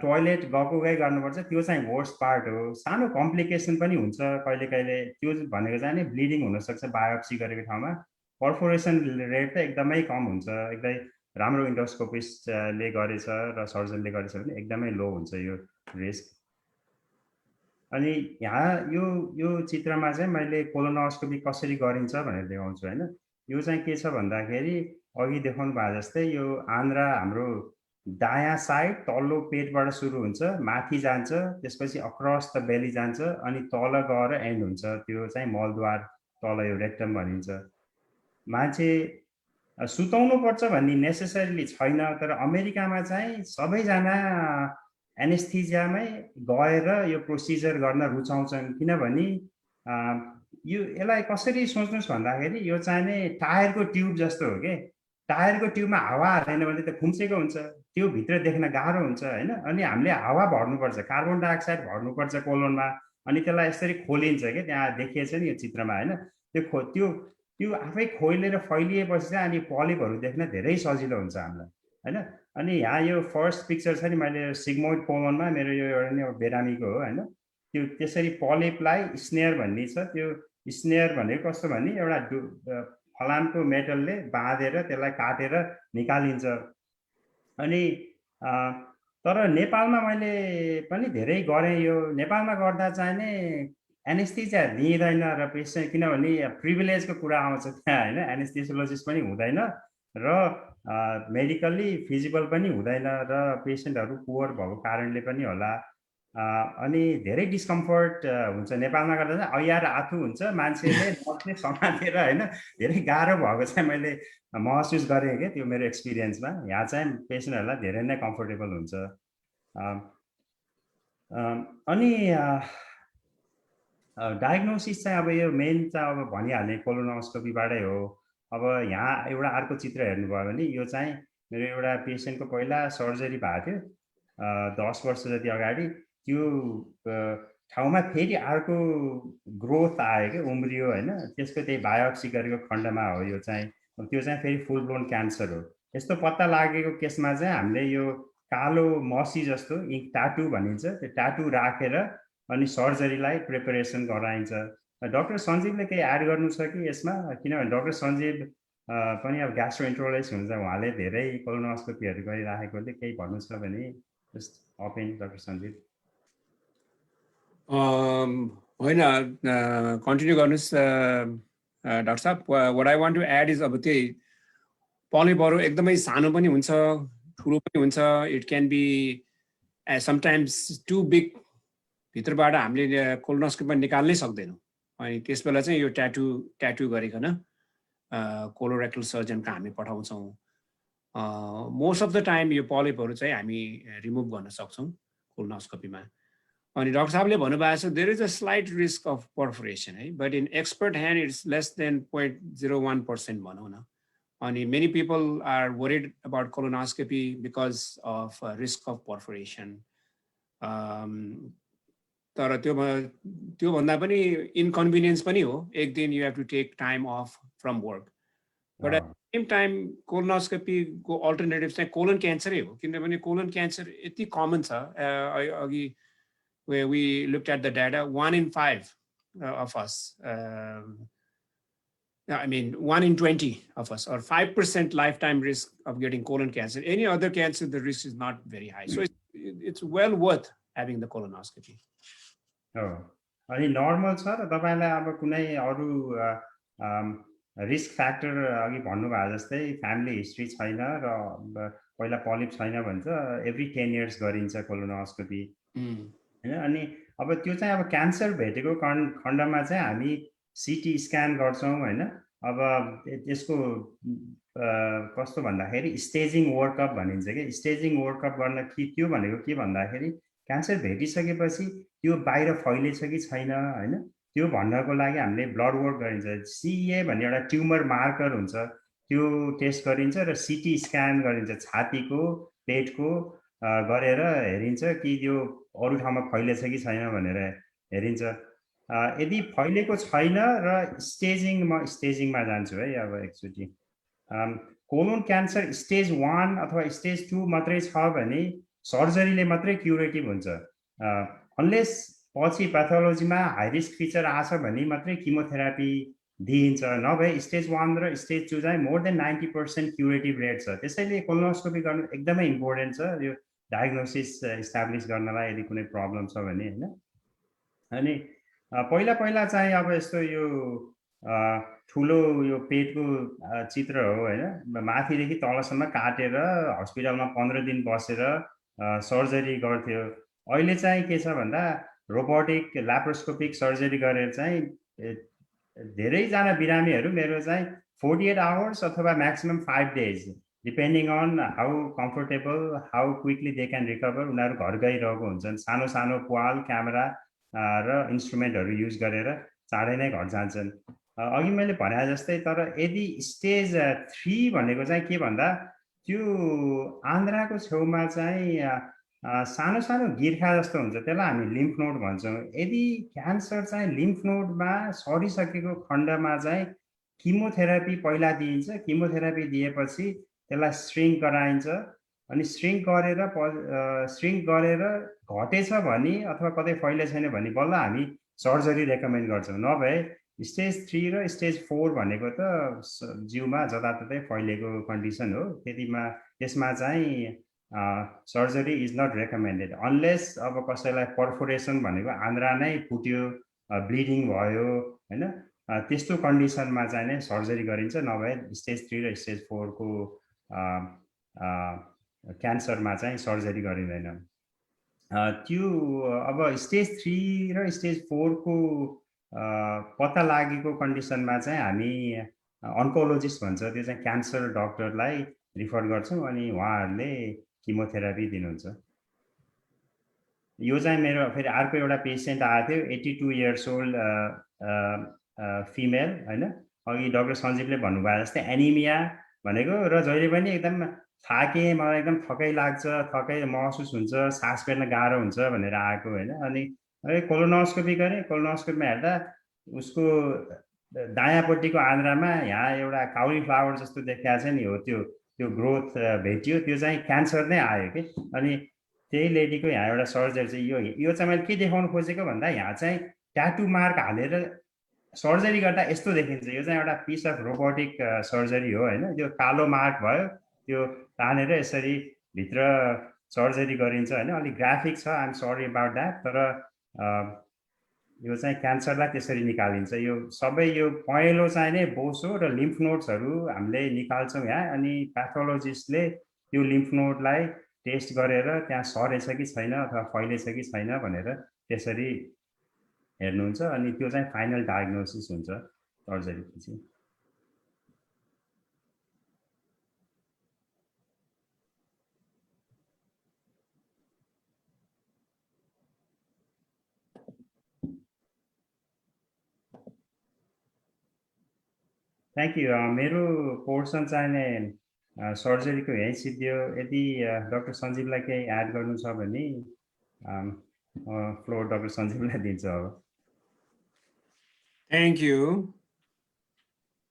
टोयलेट गए गर्नुपर्छ। त्यो चाहिँ वर्स्ट पार्ट हो। सानो कम्प्लिकेसन पनि हुन्छ कहिले कहिले। त्यो भनेको चाहिँ नि ब्लिडिङ हुनसक्छ बायोप्सी गरेको ठाउँमा। पर्फोरेसन रेट त एकदमै कम हुन्छ। एकदमै राम्रो इन्डोस्कोपिस्टले गरेछ र सर्जनले गरेछ भने एकदमै लो हुन्छ यो रिस्क। अनि यहाँ यो चित्रमा चाहिँ मैले कोलोनोस्कोपी कसरी गरिन्छ भनेर देखाउँछु होइन। यो चाहिँ के छ भन्दाखेरि अघि देखाउनु भए जस्तै यो आन्द्रा हाम्रो दायाँ साइड तल्लो पेटबाट सुरु हुन्छ, माथि जान्छ, त्यसपछि अक्रस द बेली जान्छ, अनि तल गएर एन्ड हुन्छ। त्यो चाहिँ मलद्वार तल यो रेक्टम भनिन्छ। मान्छे सुताउनु पर्छ भन्ने नेसेसरीली छैन, तर अमेरिकामा चाहिँ सबैजना एनेस्थेसियामै गएर यो प्रोसिजर गर्न रुचाउँछन्। किनभने यसलाई कसरी सोच्नुहोस् भन्दाखेरि यो चाहिँ नै टायरको ट्युब जस्तो हो कि। टायरको ट्युबमा हावा हालेन भने त खुम्चेको हुन्छ, त्यो भित्र देख्न गाह्रो हुन्छ होइन। अनि हामीले हावा भर्नुपर्छ, कार्बन डाइअक्साइड भर्नुपर्छ कोलोनमा, अनि त्यसलाई यसरी खोलिन्छ कि त्यहाँ देखिएछ नि यो चित्रमा होइन। त्यो आफै खोलेर फैलिएपछि चाहिँ अनि पलिपहरू देख्न धेरै सजिलो हुन्छ हामीलाई होइन। अनि यहाँ यो फर्स्ट पिक्चर छ नि, मैले सिग्मोइड कोलोनमा मेरो यो एउटा नि बिरामीको हो होइन। त्यो त्यसरी पलिपलाई स्नेयर भन्ने छ। त्यो स्नेयर भनेको कस्तो भने एउटा फलामको मेटलले बाँधेर त्यसलाई काटेर निकालिन्छ। अनि तर नेपालमा मैले पनि धेरै गरेँ। यो नेपालमा गर्दा चाहिँ नि एनेस्थेसिया दिइँदैन र पेसेन्ट, किनभने प्रिभिलेजको कुरा आउँछ त्यहाँ होइन। एनेस्थेसियोलोजिस्ट पनि हुँदैन र मेडिकल्ली फिजिबल पनि हुँदैन, र पेसेन्टहरू पुवर भएको कारणले पनि होला। अनि धेरै डिस्कम्फर्ट हुन्छ नेपालमा गर्दा चाहिँ। ऐयार आथु हुन्छ मान्छेले नर्सले समातेर होइन। धेरै गाह्रो भएको चाहिँ मैले महसुस गरेँ कि त्यो मेरो एक्सपिरियन्समा। यहाँ चाहिँ पेसेन्टहरूलाई धेरै नै कम्फोर्टेबल हुन्छ। अनि डायग्नोसिस चाहिँ अब यो मेन चाहिँ अब भनिहाल्ने कोलोनोस्कोपीबाटै हो। अब यहाँ एउटा अर्को चित्र हेर्नुभयो भने यो चाहिँ मेरो एउटा पेसेन्टको पहिला सर्जरी भएको थियो 10 वर्ष जति अगाडि। त्यो ठाउँमा फेरि अर्को ग्रोथ आयो कि, उम्रियो होइन। त्यसको त्यही बायोप्सी गरेको खण्डमा हो यो चाहिँ। त्यो चाहिँ फेरि फुल ब्लोन क्यान्सर हो। यस्तो पत्ता लागेको केसमा चाहिँ हामीले यो कालो मसी जस्तो इङ्क टाटु भनिन्छ, त्यो टाटु राखेर अनि सर्जरीलाई प्रिपरेसन गराइन्छ। डाक्टर सञ्जीवले केही एड गर्नु छ कि यसमा? किनभने डाक्टर सञ्जीव पनि अब ग्यास्ट्रोएन्ट्रोलोजिस्ट हुन्छ, उहाँले धेरै कोलोनोस्कोपीहरू गरिराखेकोले केही भन्नु छ भने जस्ट ओपन डाक्टर सञ्जीव। होइन कन्टिन्यू गर्नुहोस् डाक्टर साहब. what I want to add is अब त्यही पलिपहरू एकदमै सानो पनि हुन्छ ठुलो पनि हुन्छ. It can be sometimes too big. भित्रबाट हामीले कोलोनोस्कोपीमा निकाल्नै सक्दैनौँ. अनि त्यस बेला चाहिँ यो ट्याटु गरिकन कोलोरेक्टल सर्जनका हामी पठाउँछौँ. मोस्ट अफ द टाइम यो पलिपहरू चाहिँ हामी रिमुभ गर्न सक्छौँ कोलोनोस्कोपीमा. अनि डाक्टर साहबले भन्नुभएको छ there is a slight risk of perforation है, but in expert hand it's less than 0.01% भनौँ न. अनि many people are worried about colonoscopy because of risk of perforation. तर त्योभन्दा पनि इन्कन्भिनियन्स पनि हो. एक दिन you have to take time off from work. But at the same time कोलोनोस्कोपीको अल्टरनेटिभ चाहिँ कोलन क्यान्सरै हो. किनभने कोलन क्यान्सर यति कमन छ. अघि we looked at the data, 1 in 5 of us, I mean 1 in 20 of us, or 5% lifetime risk of getting colon cancer. Any other cancer, the risk is not very high. So it's well worth having the colonoscopy. अनि normal छ र तपाईलाई अब कुनै अरु risk factor अघि भन्नुभएको जस्तै फ्यामिली हिस्ट्री छैन र पहिला पलिप छैन भन्छ एभ्री 10 इयर्स गरिन्छ कोलोनोस्कोपी हैन. अनि अब त्यो चाहिँ अब क्यान्सर भेटेको खण्डमा चाहिँ हामी सिटी स्क्यान गर्छौं हैन. अब यसको कस्तो भन्दाखेरि स्टेजिङ वर्कअप भनिन्छ के. स्टेजिङ वर्कअप गर्न त्यो भनेको के भन्दाखेरि क्यान्सर भेटिसकेपछि त्यो बाहिर फैलेछ कि छैन हैन त्यो भन्नको लागि हामीले ब्लड वर्क गरिन्छ. CEA भन्ने एउटा ट्युमर मार्कर हुन्छ, त्यो टेस्ट गरिन्छ र सिटी स्क्यान गरिन्छ. छातीको पेटको गरेर हेरिन्छ कि त्यो अरु ठाउँमा फैलेछ कि छैन भनेर हेरिन्छ. यदि फैलेको छैन र स्टेजिङमा जान्छु है अब एकचोटि. कोलोन क्यान्सर स्टेज 1 अथवा स्टेज 2 मात्रै छ भने सर्जरीले मात्रै क्युरेटिभ हुन्छ. अनलेस पछि प्याथोलोजीमा हाई रिस्क फिचर आछ भने मात्रै किमोथेरापी दिइन्छ. नभए स्टेज 1 र स्टेज 2 चाहिँ मोर देन 90% क्युरेटिभ रेट छ. त्यसैले कोलोनोस्कोपी गर्नु एकदमै इम्पोर्टेन्ट छ यो डायग्नोसिस इस्टाब्लिश गर्नलाई यदि कुनै प्रब्लम छ भने हैन. अनि पहिला चाहिँ अब यस्तो यो ठुलो यो पेटको चित्र हो हैन. माथिदेखि तलसम्म काटेर हस्पिटलमा 15 दिन बसेर सर्जरी गर्थ्यो. अहिले चाहिँ के छ भन्दा रोबोटिक ल्याप्रोस्कोपिक सर्जरी गरेर चाहिँ धेरैजना बिरामीहरू मेरो चाहिँ 48 आवर्स अथवा maximum 5 days depending on how comfortable how quickly they can recover उनीहरू घर गइरहेको हुन्छन्. सानो सानो पाल क्यामेरा र इन्स्ट्रुमेन्टहरू युज गरेर चाँडै नै घर जान्छन्. अघि मैले भने जस्तै तर यदि स्टेज 3 भनेको चाहिँ के भन्दा त्यो आन्द्राको छेउमा चाहिँ सानो सानो गिर्खा जस्तो हुन्छ, त्यसलाई हामी लिम्फ नोड भन्छौँ. यदि क्यान्सर चाहिँ लिम्फ नोडमा सरिसकेको खण्डमा चाहिँ किमोथेरापी पहिला दिइन्छ. किमोथेरापी दिएपछि त्यसलाई श्रिङ्क गराइन्छ. अनि श्रिङ्क गरेर घटेछ भने अथवा कतै फैले छैन भने बल्ल हामी सर्जरी रेकमेन्ड गर्छौँ. नभए स्टेज 3 र स्टेज 4 भनेको त जिउमा जताततै फैलेको कन्डिसन हो. त्यसमा चाहिँ surgery is not recommended unless अब कसैलाई पर्फोरेसन भनेको आन्द्रा नै फुट्यो, ब्लिडिङ भयो हैन, त्यस्तो कन्डिसनमा चाहिँ नै सर्जरी गरिन्छ. नभए स्टेज 3 र स्टेज 4 को क्यान्सरमा चाहिँ सर्जरी गरिँदैन. त्यो अब स्टेज 3 र स्टेज 4 को पत्ता लागेको कन्डिसनमा चाहिँ हामी अन्कोलोजिस्ट भन्छ, त्यो चाहिँ क्यान्सर डाक्टरलाई रिफर गर्छौँ अनि उहाँहरूले किमोथेरापी दिनुहुन्छ. यो चाहिँ मेरो फेरि अर्को एउटा पेसेन्ट आएको थियो 82 इयर्स ओल्ड फिमेल हैन. अघि डाक्टर सञ्जीवले भन्नुभयो जस्तै एनिमिया भनेको र जहिले पनि एकदम थाके, मलाई एकदम थकै लाग्छ, थकै महसुस हुन्छ, सास फेर्न गाह्रो हुन्छ भनेर आएको हैन. अनि कोलोनोस्कोपी गरेँ. कोलोनोस्कोपीमा हेर्दा उसको दायाँपट्टिको आन्द्रामा यहाँ एउटा काउलीफ्लावर जस्तो देखिएको छ नि, हो त्यो ग्रोथ भेटियो. त्यो चाहिँ क्यान्सर नै आयो कि. अनि त्यही लेडीको यहाँ एउटा सर्जरी चाहिँ यो चाहिँ मैले के देखाउन खोजेको भन्दा यहाँ चाहिँ ट्याटु मार्क हालेर सर्जरी गर्दा यस्तो देखिन्छ. यो चाहिँ एउटा पिस अफ रोबोटिक सर्जरी हो हैन. त्यो कालो मार्क भयो, त्यो तानेर यसरी भित्र सर्जरी गरिन्छ हैन. अलि ग्राफिक छ, I am sorry about that. तर यो चाहिँ क्यान्सरलाई त्यसरी निकालिन्छ। यो सबै यो पहेँलो चाहिने बोसो र लिम्फ नोड्सहरू हामीले निकाल्छौँ यहाँ, अनि प्याथोलोजिस्टले त्यो लिम्फ नोडलाई टेस्ट गरेर त्यहाँ सरेछ कि छैन अथवा फैलेछ कि छैन भनेर त्यसरी हेर्नुहुन्छ, अनि त्यो चाहिँ फाइनल डायग्नोसिस हुन्छ सर्जरीपछि। Thank you. मेरो पोर्सन चाहिने सर्जरीको यहीँ सिद्धियो। यदि डाक्टर सञ्जीवलाई केही एड गर्नु छ भने फ्लोर डाक्टर सञ्जीवलाई दिन्छु अब। Thank you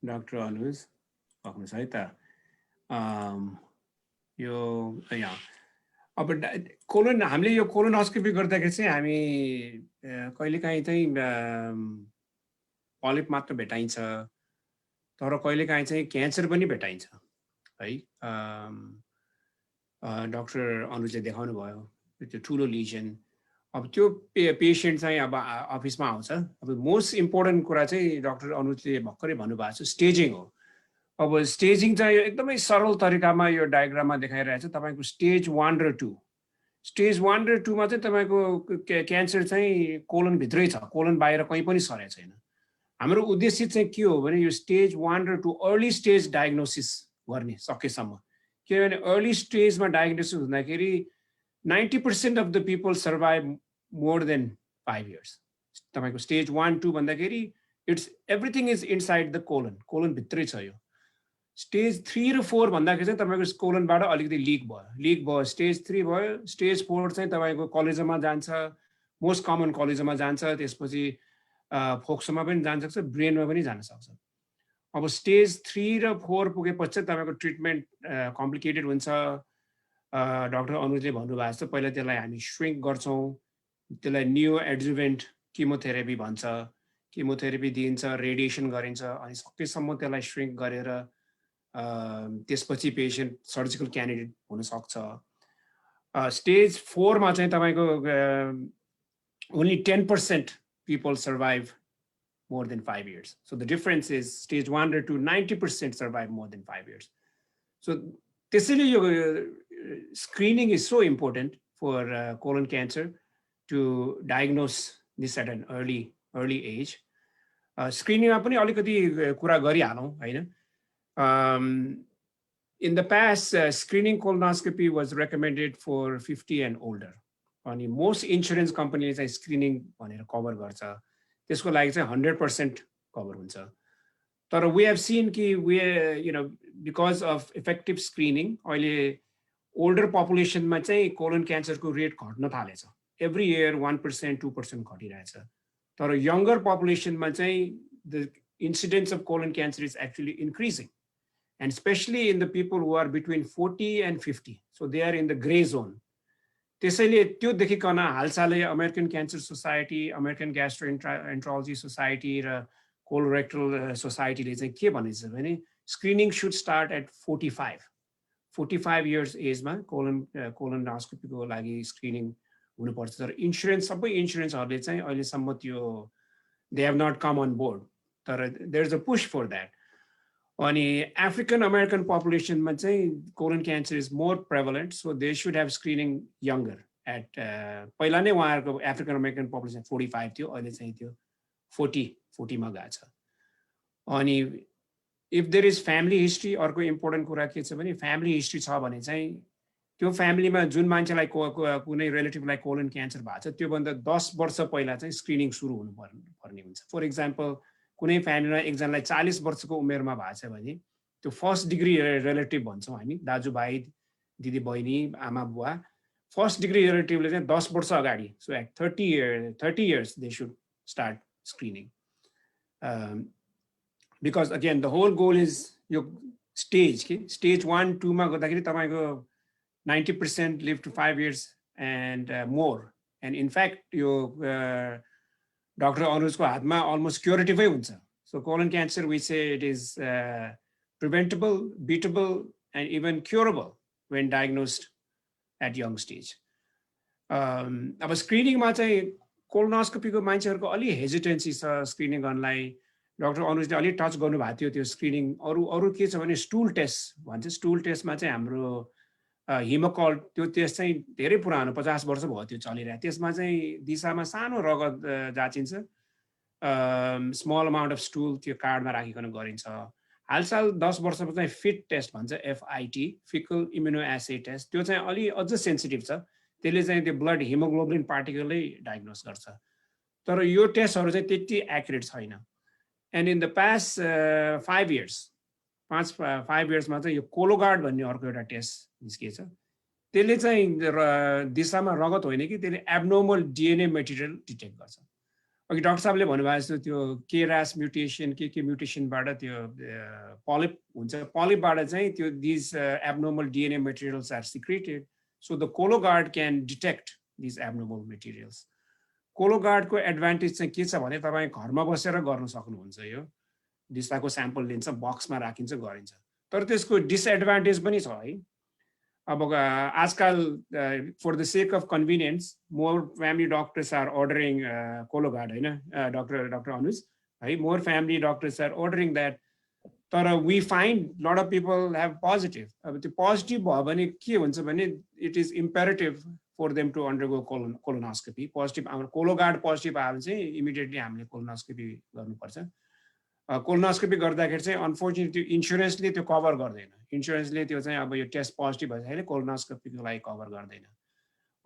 doctor Anuj. भन्नुहोस् है त, यो यहाँ अब कोलोन हामीले यो कोलोनोस्कोपी गर्दाखेरि चाहिँ हामी कहिलेकाहीँ चाहिँ पलिप मात्र भेटाइन्छ, तर कहिलेकाहीँ चाहिँ क्यान्सर पनि भेटाइन्छ है। डाक्टर अनुजले देखाउनु भयो त्यो ठुलो लिजन। अब त्यो पेसेन्ट चाहिँ अब अफिसमा आउँछ। अब मोस्ट इम्पोर्टेन्ट कुरा चाहिँ डाक्टर अनुजले भर्खरै भन्नुभएको छ, स्टेजिङ हो। अब स्टेजिङ चाहिँ एकदमै सरल तरिकामा यो डायग्राममा देखाइरहेको छ। तपाईँको स्टेज 1 र 2, स्टेज 1 र 2 मा चाहिँ तपाईँको क्यान्सर चाहिँ कोलनभित्रै छ, कोलन बाहिर कहीँ पनि सरेको छैन। हाम्रो उद्देश्य चाहिँ के हो भने यो स्टेज 1 र 2 अर्ली स्टेज डायग्नोसिस गर्ने सकेसम्म। किनभने अर्ली स्टेजमा डायग्नोसिस हुँदाखेरि 90% of the people survive more than 5 years। तपाईँको स्टेज 1, 2 भन्दाखेरि it's everything is inside the colon, कोलनभित्रै छ यो। स्टेज 3 र 4 भन्दाखेरि चाहिँ तपाईँको कोलनबाट अलिकति लिक भयो। स्टेज 3 भयो। स्टेज 4 चाहिँ तपाईँको कलेजोमा जान्छ, मोस्ट कमन कलेजोमा जान्छ, त्यसपछि फोक्सोमा पनि जान सक्छ, ब्रेनमा पनि जान सक्छ। अब स्टेज 3 र 4 पुगेपछि तपाईँको ट्रिटमेन्ट कम्प्लिकेटेड हुन्छ। डाक्टर अनुजले भन्नुभएको छ, पहिला त्यसलाई हामी श्रिङ्क गर्छौँ, त्यसलाई नियो एड्जुभेन्ट किमोथेरापी भन्छ, किमोथेरापी दिइन्छ, रेडिएसन गरिन्छ, अनि सकेसम्म त्यसलाई श्रिङ्क गरेर त्यसपछि पेसेन्ट सर्जिकल क्यान्डिडेट हुनसक्छ। स्टेज 4 मा चाहिँ तपाईँको only 10% people survive more than 5 years. So the difference is stage 1 or 2, 90% survive more than 5 years. So त्यसैले यो screening is so important for colon cancer to diagnose this at an early age. Screening मा पनि अलिकति कुरा गरिहालौँ हैन। In the past, screening colonoscopy was recommended for 50 and older. अनि most insurance कम्पनीले चाहिँ स्क्रिनिङ भनेर कभर गर्छ, त्यसको लागि चाहिँ 100% कभर हुन्छ। तर वी हेभ सिन कि बिकज अफ इफेक्टिभ स्क्रिनिङ अहिले ओल्डर पपुलेसनमा चाहिँ कोलन क्यान्सरको रेट घट्न थालेछ। एभ्री इयर 1%, 2% घटिरहेछ। तर यङ्गर पपुलेसनमा चाहिँ the incidence of colon cancer is actually increasing, and especially in the people who are between 40 and 50, so they are in the grey zone. त्यसैले त्यो देखिकन हालसालै American Cancer Society, American Gastroenterology Society र Colorectal सोसाइटीले चाहिँ के भनेछ भने screening should start at 45 years एजमा कोलोनोस्कोपीको लागि स्क्रिनिङ हुनुपर्छ। तर सबै इन्सुरेन्सहरूले चाहिँ अहिलेसम्म त्यो they have not come on board, तर there is a push for that. अनि अफ्रिकन अमेरिकन पपुलेसनमा चाहिँ colon cancer is more prevalent, so they should have screening younger at पहिला नै उहाँहरूको अफ्रिकन अमेरिकन पपुलेसन 45 थियो, अहिले चाहिँ त्यो 40 मा गएको छ। अनि if there is family history, अर्को इम्पोर्टेन्ट कुरा के छ भने फ्यामिली हिस्ट्री छ भने चाहिँ त्यो फ्यामिलीमा जुन मान्छेलाई कुनै रिलेटिभलाई कोलन क्यान्सर भएको छ त्योभन्दा 10 वर्ष पहिला चाहिँ स्क्रिनिङ सुरु हुनुपर्ने हुन्छ। फर इक्जाम्पल कुनै फ्यामिलीमा एकजनालाई 40 वर्षको उमेरमा भएको छ भने त्यो फर्स्ट डिग्री रिलेटिभ भन्छौँ हामी, दाजुभाइ, दिदी बहिनी, आमा बुवा, फर्स्ट डिग्री रिलेटिभले चाहिँ 10 वर्ष अगाडि, so at 30 years they should start screening. Because again the whole goal is यो स्टेज 1, 2 मा गर्दाखेरि तपाईँको 90% live to 5 years and more, and in fact यो डाक्टर अनुजको हातमा अलमोस्ट क्युरेटिभै हुन्छ। So colon cancer we say it is preventable, beatable and even curable when diagnosed at young stage. अब स्क्रिनिङमा चाहिँ कोलोनोस्कोपीको मान्छेहरूको अलि हेजिटेन्सी छ स्क्रिनिङ गर्नलाई। डाक्टर अनुजले अलि टच गर्नुभएको थियो त्यो स्क्रिनिङ। अरू के छ भने स्टुल टेस्ट भन्छ। स्टुल टेस्टमा चाहिँ हाम्रो हिमोकल त्यो टेस्ट चाहिँ धेरै पुरानो 50 वर्ष भयो त्यो चलिरहेको। त्यसमा चाहिँ दिशामा सानो रगत जाचिन्छ, स्मल अमाउन्ट अफ स्टुल त्यो कार्डमा राखिकन गरिन्छ। हालसाल 10 वर्षमा चाहिँ फिट टेस्ट भन्छ, FIT, faecal immuno acid test. त्यो चाहिँ अलि अझ सेन्सिटिभ छ, त्यसले चाहिँ त्यो ब्लड हिमोग्लोबिन पार्टिकलै डायग्नोस गर्छ। तर यो टेस्टहरू चाहिँ त्यति एक्युरेट छैन। एन्ड इन द पास्ट 5 इयर्समा चाहिँ यो कोलोगार्ड भन्ने अर्को एउटा टेस्ट निस्किएछ। त्यसले चाहिँ दिशामा रगत होइन कि त्यसले एब्नोर्मल DNA मेटेरियल डिटेक्ट गर्छ। अघि डाक्टर साहबले भन्नुभएको जस्तो त्यो KRAS म्युटेसन के म्युटेसनबाट त्यो पलिप हुन्छ, पलिपबाट चाहिँ त्यो this abnormal DNA materials are secreted. So the Cologuard can detect these abnormal materials. Cologuard को एडभान्टेज चाहिँ के छ भने तपाईं घरमा बसेर गर्न सक्नुहुन्छ। यो दिशाको स्याम्पल लिन्छ, बक्समा राखिन्छ, गरिन्छ। तर त्यसको डिसएडभान्टेज पनि छ है। अब आजकल for the sake of convenience more family doctors are ordering Cologuard हैन डाक्टर अनुज है, more family doctors are ordering that. तर we find lot of people have positive. अब त्यो पोजिटिभ भयो भने के हुन्छ भने it is imperative for them to undergo colonoscopy. Positive हाम्रो कोलोगार्ड पोजिटिभ आयो भने चाहिँ इमिडिएटली हामीले कोलोनोस्कोपी गर्नुपर्छ। कोलोनोस्कोपी गर्दाखेरि चाहिँ अनफोर्चुनेटली त्यो इन्सुरेन्सले त्यो कभर गर्दैन। इन्सुरेन्सले त्यो चाहिँ अब यो टेस्ट पोजिटिभ भइसक्यो कोलोनोस्कोपीको लागि कभर गर्दैन।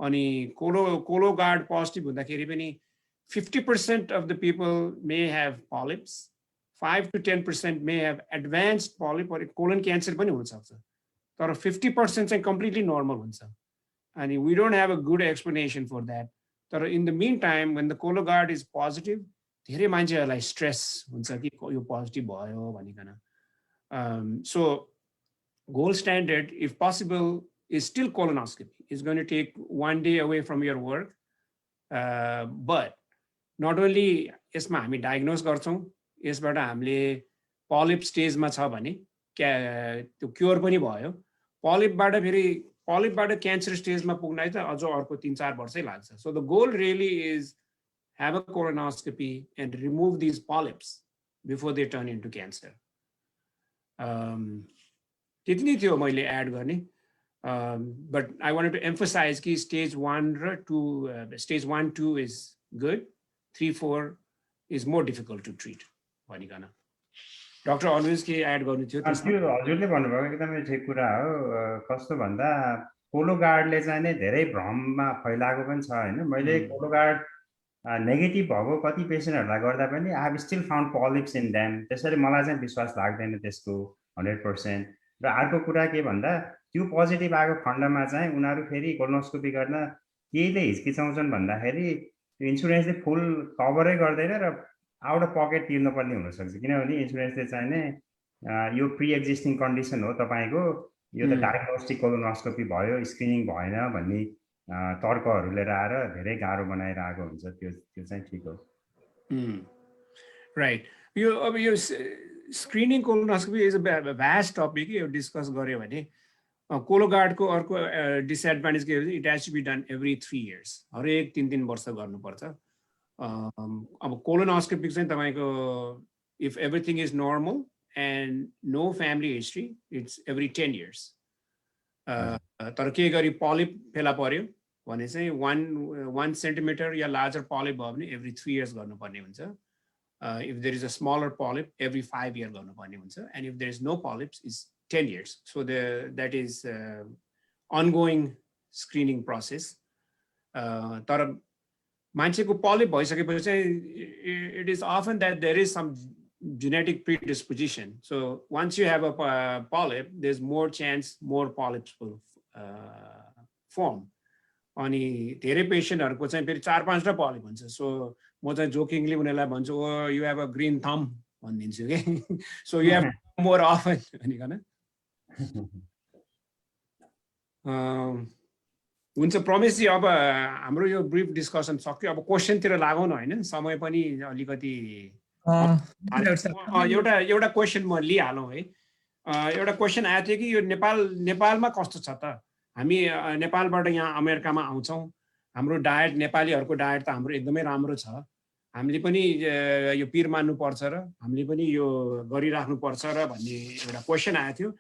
अनि कोलोगार्ड पोजिटिभ हुँदाखेरि पनि 50% of the people may have polyps, 5 to 10% may have advanced polyp or colon cancer पनि हुन सक्छ। तर 50% चाहिँ completely normal हुन्छ। अनि we don't have a good explanation for that। तर in the meantime when the Cologuard is positive, धेरै मान्छेहरूलाई स्ट्रेस हुन्छ कि यो पोजिटिभ भयो भनिकन। So gold standard if possible is still colonoscopy. It's going to take 1 day away from your work, but not only यसमा हामी डायग्नोस गर्छौं, यसबाट हामीले पलिप स्टेजमा छ भने त्यो क्योर पनि भयो। पलिपबाट क्यान्सर स्टेजमा पुग्न त अझ अर्को 3-4 वर्षै लाग्छ। So the goal really is have a colonoscopy and remove these polyps before they turn into cancer. त्यति नै थियो मैले एड गर्ने। But I wanted to emphasize कि stage 1 र 2, stage 1, 2 is good, 3, 4 is more difficult to treat भनिकन। Doctor Anuj के add गर्नु थियो त्यसमा? त्यो हजुरले भन्नुभएको एकदमै ठिक कुरा हो। कस्तो भन्दा कोलोगार्डले चाहिँ नै धेरै भ्रममा फैलाएको पनि छ हैन। मैले कोलोगार्ड नेगेटिभ भएको कति पेसेन्टहरूलाई गर्दा पनि I have still found polyps in them. त्यसैले मलाई चाहिँ विश्वास लाग्दैन त्यसको 100%। र अर्को कुरा के भन्दा त्यो पोजिटिभ आएको खण्डमा चाहिँ उनीहरू फेरि कोलोनोस्कोपी गर्न केहीले हिचकिचाउँछन् भन्दाखेरि त्यो इन्सुरेन्सले फुल कभरै गर्दैन र आउट अफ पकेट तिर्नुपर्ने हुनसक्छ। किनभने इन्सुरेन्सले चाहिँ नै यो प्रि एक्जिस्टिङ कन्डिसन हो तपाईँको, यो त डायग्नोस्टिक कोलोनोस्कोपी भयो, स्क्रिनिङ भएन भन्ने तर्कहरू लिएर आएर धेरै गाह्रो बनाइरहेको हुन्छ। त्यो चाहिँ ठिक हो। राइट। यो अब यो screening colonoscopy is a vast topic. यो डिस्कस गर्यो भने कोलोगार्डको अर्को डिसएडभान्टेज के हुन्छ, it has to be done every 3 years, हरेक 3 वर्ष गर्नुपर्छ। अब कोलोनोस्कोपी चाहिँ तपाईको if everything is normal and no family history it's every 10 years। तर के गरी पलिप फेला पर्यो भने चाहिँ 1 centimeter या लार्जर पलिप भयो भने एभ्री 3 years गर्नुपर्ने हुन्छ। If there is a smaller polyp every 5 years गर्नुपर्ने हुन्छ। And if there is no polyps is 10 years। So that is ongoing screening process. तर मान्छेको पलिप भइसकेपछि चाहिँ it is often that there is some genetic predisposition. So once you have a polyp, there's more chance more polyps will form. अनि धेरै पेशेन्टहरुको चाहिँ फेरि 4-5 टा पलिप हुन्छ। सो म चाहिँ जोकिङली उनीहरुलाई भन्छु, ओ यु हेभ अ ग्रीन थम भनिदिन्छु के। So you have more often भनिकन। हुन्छ प्रमेश जी, अब हाम्रो यो ब्रिफ डिस्कसन सक्यो। अब क्वेशनतिर लागौँ न हैन, समय पनि अलिकति एउटा क्वेशन म लिइहालौँ है। एउटा क्वेशन आएको थियो कि यो नेपालमा कस्तो छ त? हामी नेपालबाट यहाँ अमेरिकामा आउँछौँ हाम्रो डायट नेपालीहरूको डायट त हाम्रो एकदमै राम्रो छ, हामीले पनि यो पिर मान्नुपर्छ र हामीले पनि यो गरिराख्नुपर्छ र भन्ने एउटा क्वेसन आएको थियो।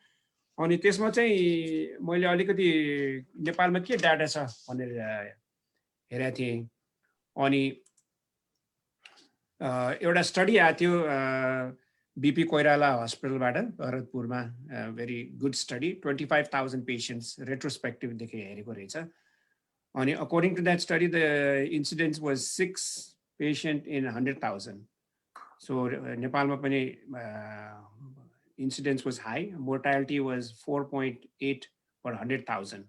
अनि त्यसमा चाहिँ मैले अलिकति नेपालमा के डाटा छ भनेर हेरेको थिएँ। अनि एउटा स्टडी आएको थियो बीपी कोइराला हस्पिटलबाट भरतपुरमा, भेरी गुड स्टडी, 25,000 पेसेन्ट्स रेट्रोस्पेक्टिभदेखि हेरेको रहेछ। अनि according to that study the incidence was 6 patient in 100,000. So नेपालमा पनि incidence was high, mortality was 4.8 per 100,000.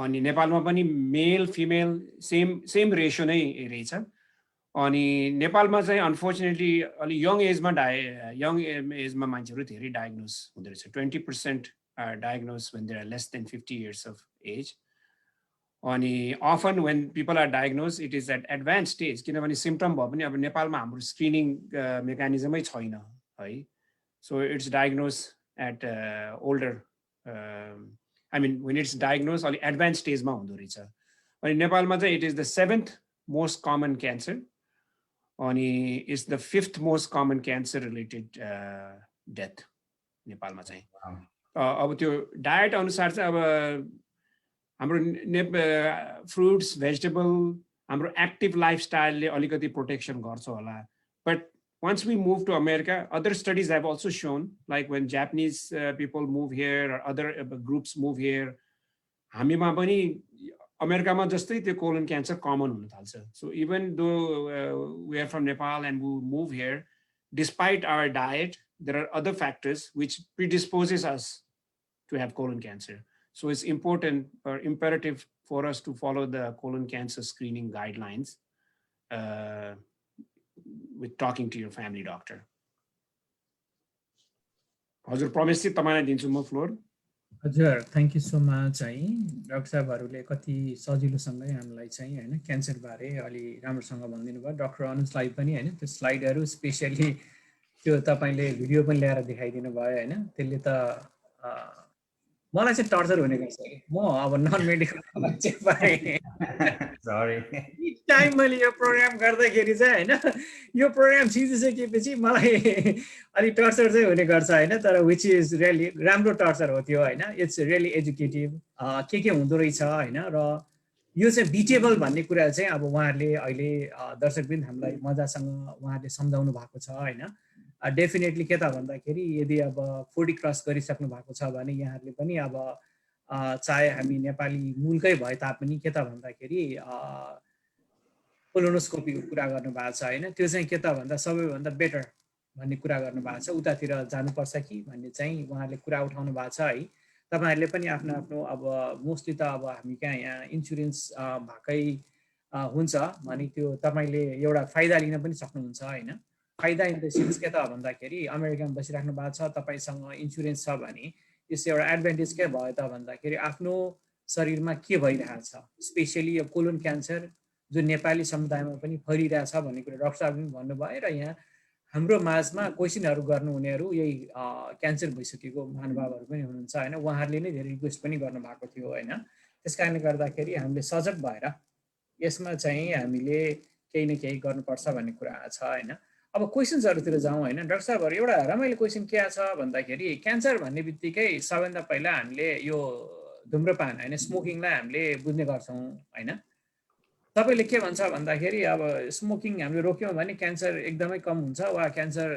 अनि नेपालमा पनि मेल फिमेल सेम रेशियो नै रहेछ। अनि नेपालमा चाहिँ अनफोर्चुनेटली अलि यङ एजमा मान्छेहरू धेरै डायग्नोज हुँदो रहेछ। 20% diagnose when they are less than 50 years of age. अनि often when people are diagnosed it is at advanced stage, किनभने सिम्पटम भयो पनि अब नेपालमा हाम्रो स्क्रिनिङ मेकानिजमै छैन है। So it's diagnosed at older I mean when it's diagnosed अलि एडभान्स स्टेजमा हुँदो रहेछ। अनि नेपालमा चाहिँ it is the 7th most common cancer अनि it's the 5th most common cancer related death नेपालमा चाहिँ। अब त्यो डायट अनुसार चाहिँ अब हाम्रो फ्रुट्स भेजिटेबल हाम्रो एक्टिभ लाइफस्टाइलले अलिकति प्रोटेक्सन गर्छ होला। But once we move to America, other studies have also shown, like when Japanese people move here or other groups move here, हामीमा पनि अमेरिकामा जस्तै त्यो कोलन क्यान्सर कमन हुन थाल्छ। So even though we are from Nepal and we move here, despite our diet, there are other factors which predisposes us to have colon cancer. So it's important or imperative for us to follow the colon cancer screening guidelines with talking to your family doctor. हजुर प्रमेश जी तपाईलाई दिन्छु म floor. हजुर thank you so much है doctor साहबहरुले कति सजिलोसँगै हामीलाई चाहिँ हैन क्यान्सर बारे अलि राम्रोसँग भनिदिनु भयो। डाक्टर अनुजलाई पनि हैन त्यो स्लाइडहरु स्पेशली त्यो तपाईले भिडियो पनि ल्याएर देखाइदिनु भयो हैन। त्यसले त मलाई चाहिँ टर्चर हुने गर्छ कि म अब नन मेडिकल मान्छे पाएँ सरी इच टाइम मैले यो प्रोग्राम गर्दाखेरि चाहिँ हैन यो प्रोग्राम सिधिसकेपछि मलाई अलि टर्चर चाहिँ हुने गर्छ हैन। तर व्हिच इज रियली राम्रो टर्चर हो त्यो हैन। इट्स रियली एजुकेटिभ के हुँदो रहेछ हैन। र यो चाहिँ बिटेबल भन्ने कुरा चाहिँ अब उहाँहरूले अहिले दर्शकबिन हामीलाई मजासँग उहाँहरूले सम्झाउनु भएको छ हैन। डेफिनेटली के त भन्दाखेरि यदि अब 40 क्रस गरिसक्नु भएको छ भने यहाँहरूले पनि अब चाहे हामी नेपाली मूलकै भए तापनि के त भन्दाखेरि कोलोनोस्कोपीको कुरा गर्नु भएको छ हैन। त्यो चाहिँ के त भन्दा सबैभन्दा बेटर भन्ने कुरा गर्नु भएको छ। उतातिर जानुपर्छ कि भन्ने चाहिँ उहाँहरूले कुरा उठाउनु भएको छ है। तपाईहरुले पनि आफ्नो आफ्नो अब मोस्टली त अब हामी कहाँ यहाँ इन्स्योरेन्स भएकै हुन्छ भने त्यो तपाईले एउटा फाइदा लिन पनि सक्नुहुन्छ हैन। फाइदा इन द सेन्स के त भन्दाखेरि अमेरिकामा बसिराख्नु भएको छ तपाईसँग इन्स्योरेन्स छ भने यसको एउटा एडभान्टेज के भयो त भन्दाखेरि आफ्नो शरीरमा के भइरहेछ स्पेशली यो कोलोन क्यान्सर जो नेपाली समुदायमा पनि फैलिरहेछ भन्ने कुरा डाक्टर साहबले पनि भन्नुभयो। र यहाँ हाम्रो माझमा क्वेशनहरु गर्नु हुनेहरु यही क्यान्सर भइसकेको महानुभावहरु पनि हुनुहुन्छ हैन। उहाँहरूले नै धेरै रिक्वेस्ट पनि गर्नु भएको थियो हैन। त्यसकारणले गर्दाखेरि हामीले सजग भएर यसमा चाहिँ हामीले केही न केही गर्नुपर्छ भन्ने कुरा छ हैन। अब क्वेशन्सहरुतिर जाउँ हैन। डाक्टर साहबहरु एउटा रमाइलो क्वेशन के छ भन्दाखेरि क्यान्सर भन्ने बित्तिकै सबैभन्दा पहिला हामीले यो धूम्रपान हैन स्मोकिङलाई हामीले बुझ्ने गर्छौं हैन। तपाईले के भन्छ भन्दाखेरि अब स्मोकिङ हामीले रोक्यौं भने क्यान्सर एकदमै कम हुन्छ वा क्यान्सर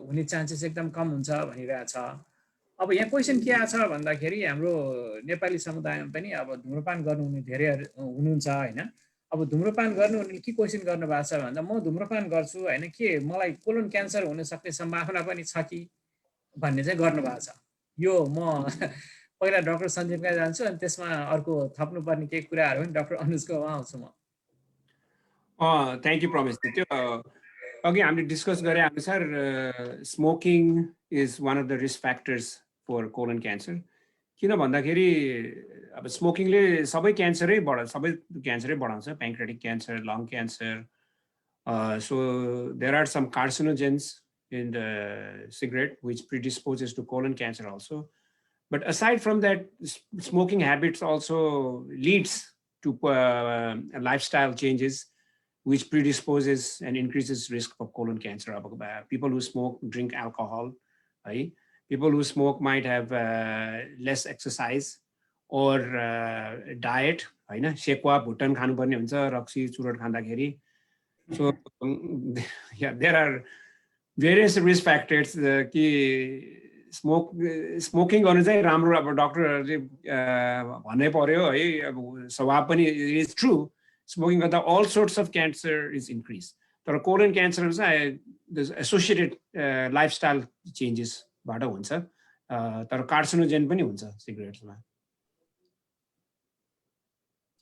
हुने चान्सेस एकदम कम हुन्छ भनिरहेछ। अब यहाँ क्वेशन के छ भन्दाखेरि हाम्रो नेपाली समुदायमा पनि अब धूम्रपान गर्नुहुने धेरै हुनुहुन्छ हैन। अब धूम्रपान गर्नुहुने के क्वेशन गर्नु भएको छ भन्दा म धूम्रपान गर्छु हैन के मलाई कोलोन क्यान्सर हुन सक्ने सम्भावना पनि छ कि भन्ने चाहिँ गर्नु भएको छ। यो म पहिला डाक्टर सञ्जीवका जान्छु अनि त्यसमा अर्को थप्नुपर्ने केही कुराहरु पनि डाक्टर अनुजको आउँछु म। Thank you Pramesh. त्यो अघि हामीले डिस्कस गरे अनुसार smoking is one of the risk factors for colon cancer. किन भन्दाखेरि अब स्मोकिङले सबै क्यान्सरै बढाउँछ, pancreatic cancer, lung cancer. So there are some carcinogens in the cigarette which predisposes to colon cancer also. But aside from that, smoking habits also leads to lifestyle changes, which predisposes and increases risk of colon cancer. People who smoke, drink alcohol, right? People who smoke might have less exercise or diet, होइन सेकुवा भुटन खानुपर्ने हुन्छ रक्सी चुरोट खाँदाखेरि. So yeah, there are various risk factors कि smoking गर्नु चाहिँ राम्रो अब डक्टरहरूले भन्नै पर्यो है. अब स्वभाव पनि इज ट्रु, स्मोकिङ गर्दा all sorts of cancer is increased. तर कोलन क्यान्सर चाहिँ एसोसिएटेड लाइफस्टाइल चेन्जेसबाट हुन्छ, तर कार्सिनोजेन पनि हुन्छ सिगरेट्समा.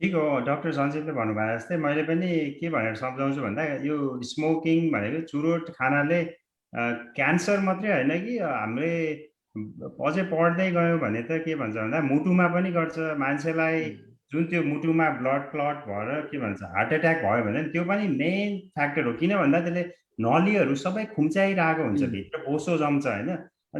ठिक हो, डाक्टर सञ्जीवले भन्नुभयो जस्तै मैले पनि के भनेर सम्झाउँछु भन्दा यो स्मोकिङ भनेको चुरोट खानाले क्यान्सर मात्रै होइन कि हामीले अझै पढ्दै गयो भने त के भन्छ भन्दा मुटुमा पनि गर्छ मान्छेलाई. जुन त्यो मुटुमा ब्लड क्लट भएर के भन्छ हार्ट एट्याक भयो भने त्यो पनि मेन फ्याक्टर हो. किन भन्दा त्यसले नलीहरू सबै खुम्चाइरहेको हुन्छ, भित्र बोसो जम्छ होइन.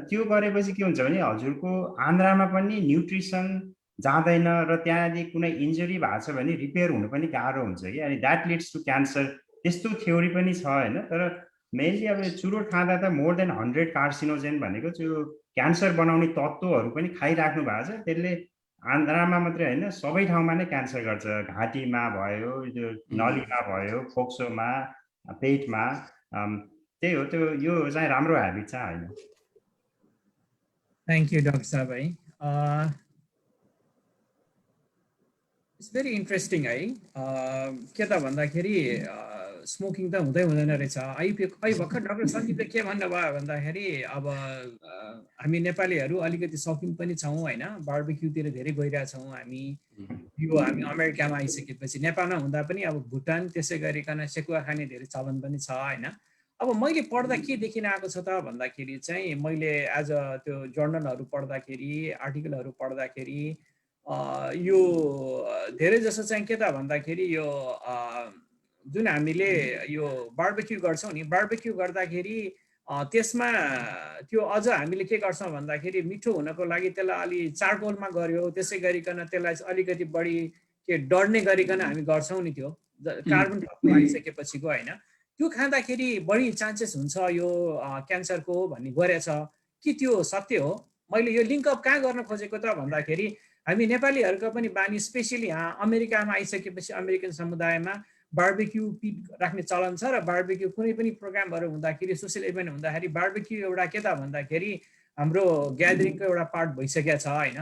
त्यो गरेपछि के हुन्छ भने हजुरको आन्द्रामा पनि न्युट्रिसन जाँदैन र त्यहाँदेखि कुनै इन्जुरी भएको छ भने रिपेयर हुनु पनि गाह्रो हुन्छ कि. अनि द्याट लिड्स टु क्यान्सर, त्यस्तो थ्योरी पनि छ होइन. तर मेनली अब चुरोट खाँदा त मोर देन 100 कार्सिनोजेन भनेको त्यो क्यान्सर बनाउने तत्त्वहरू पनि खाइराख्नु भएको छ. त्यसले आन्द्रामा मात्रै होइन सबै ठाउँमा नै क्यान्सर गर्छ. घाँटीमा भयो, त्यो नलीमा भयो, फोक्सोमा, पेटमा. त्यही हो, त्यो यो चाहिँ राम्रो ह्याबिट चाहिँ होइन. थ्याङ्क यू डाक्टर साहब है. इट्स भेरी इन्ट्रेस्टिङ है. के त भन्दाखेरि स्मोकिङ त हुँदै हुँदैन रहेछ. भर्खर डाक्टर सञ्जीवले के भन्नुभयो भन्दाखेरि अब हामी नेपालीहरू अलिकति सौकिन पनि छौँ होइन, बार्बिक्युतिर धेरै गइरहेछौँ हामी. यो हामी अमेरिकामा आइसकेपछि नेपालमा हुँदा पनि अब भुटान त्यसै गरिकन सेकुवा खाने धेरै चलन पनि छ होइन. अब मैले पढ्दा के देखिन आएको छ त भन्दाखेरि चाहिँ मैले एज त्यो जर्नलहरू पढ्दाखेरि, आर्टिकलहरू पढ्दाखेरि यो धेरै जसो चाहिँ के त भन्दाखेरि यो जुन हामीले यो बार्बिक्यू गर्छौँ नि, बार्बिक्यू गर्दाखेरि त्यसमा त्यो अझ हामीले के गर्छौँ भन्दाखेरि मिठो हुनको लागि त्यसलाई अलि चारकोलमा गऱ्यो, त्यसै गरिकन त्यसलाई अलिकति बढी के डढ्ने गरिकन हामी गर्छौँ नि. त्यो कार्बन आइसकेपछिको होइन, त्यो खाँदाखेरि बढी चान्सेस हुन्छ यो क्यान्सरको भन्ने गरेछ कि त्यो सत्य हो? मैले यो लिङ्कअप कहाँ गर्न खोजेको त भन्दाखेरि हामी नेपालीहरूको पनि बानी स्पेसली यहाँ अमेरिकामा आइसकेपछि अमेरिकन समुदायमा बार्बिक्यू पिट राख्ने चलन छ र बार्बिक्यू कुनै पनि प्रोग्रामहरू हुँदाखेरि, सोसियल इभेन्ट हुँदाखेरि बार्बिक्यू एउटा के त भन्दाखेरि हाम्रो ग्यादरिङको एउटा पार्ट भइसकेको छ होइन.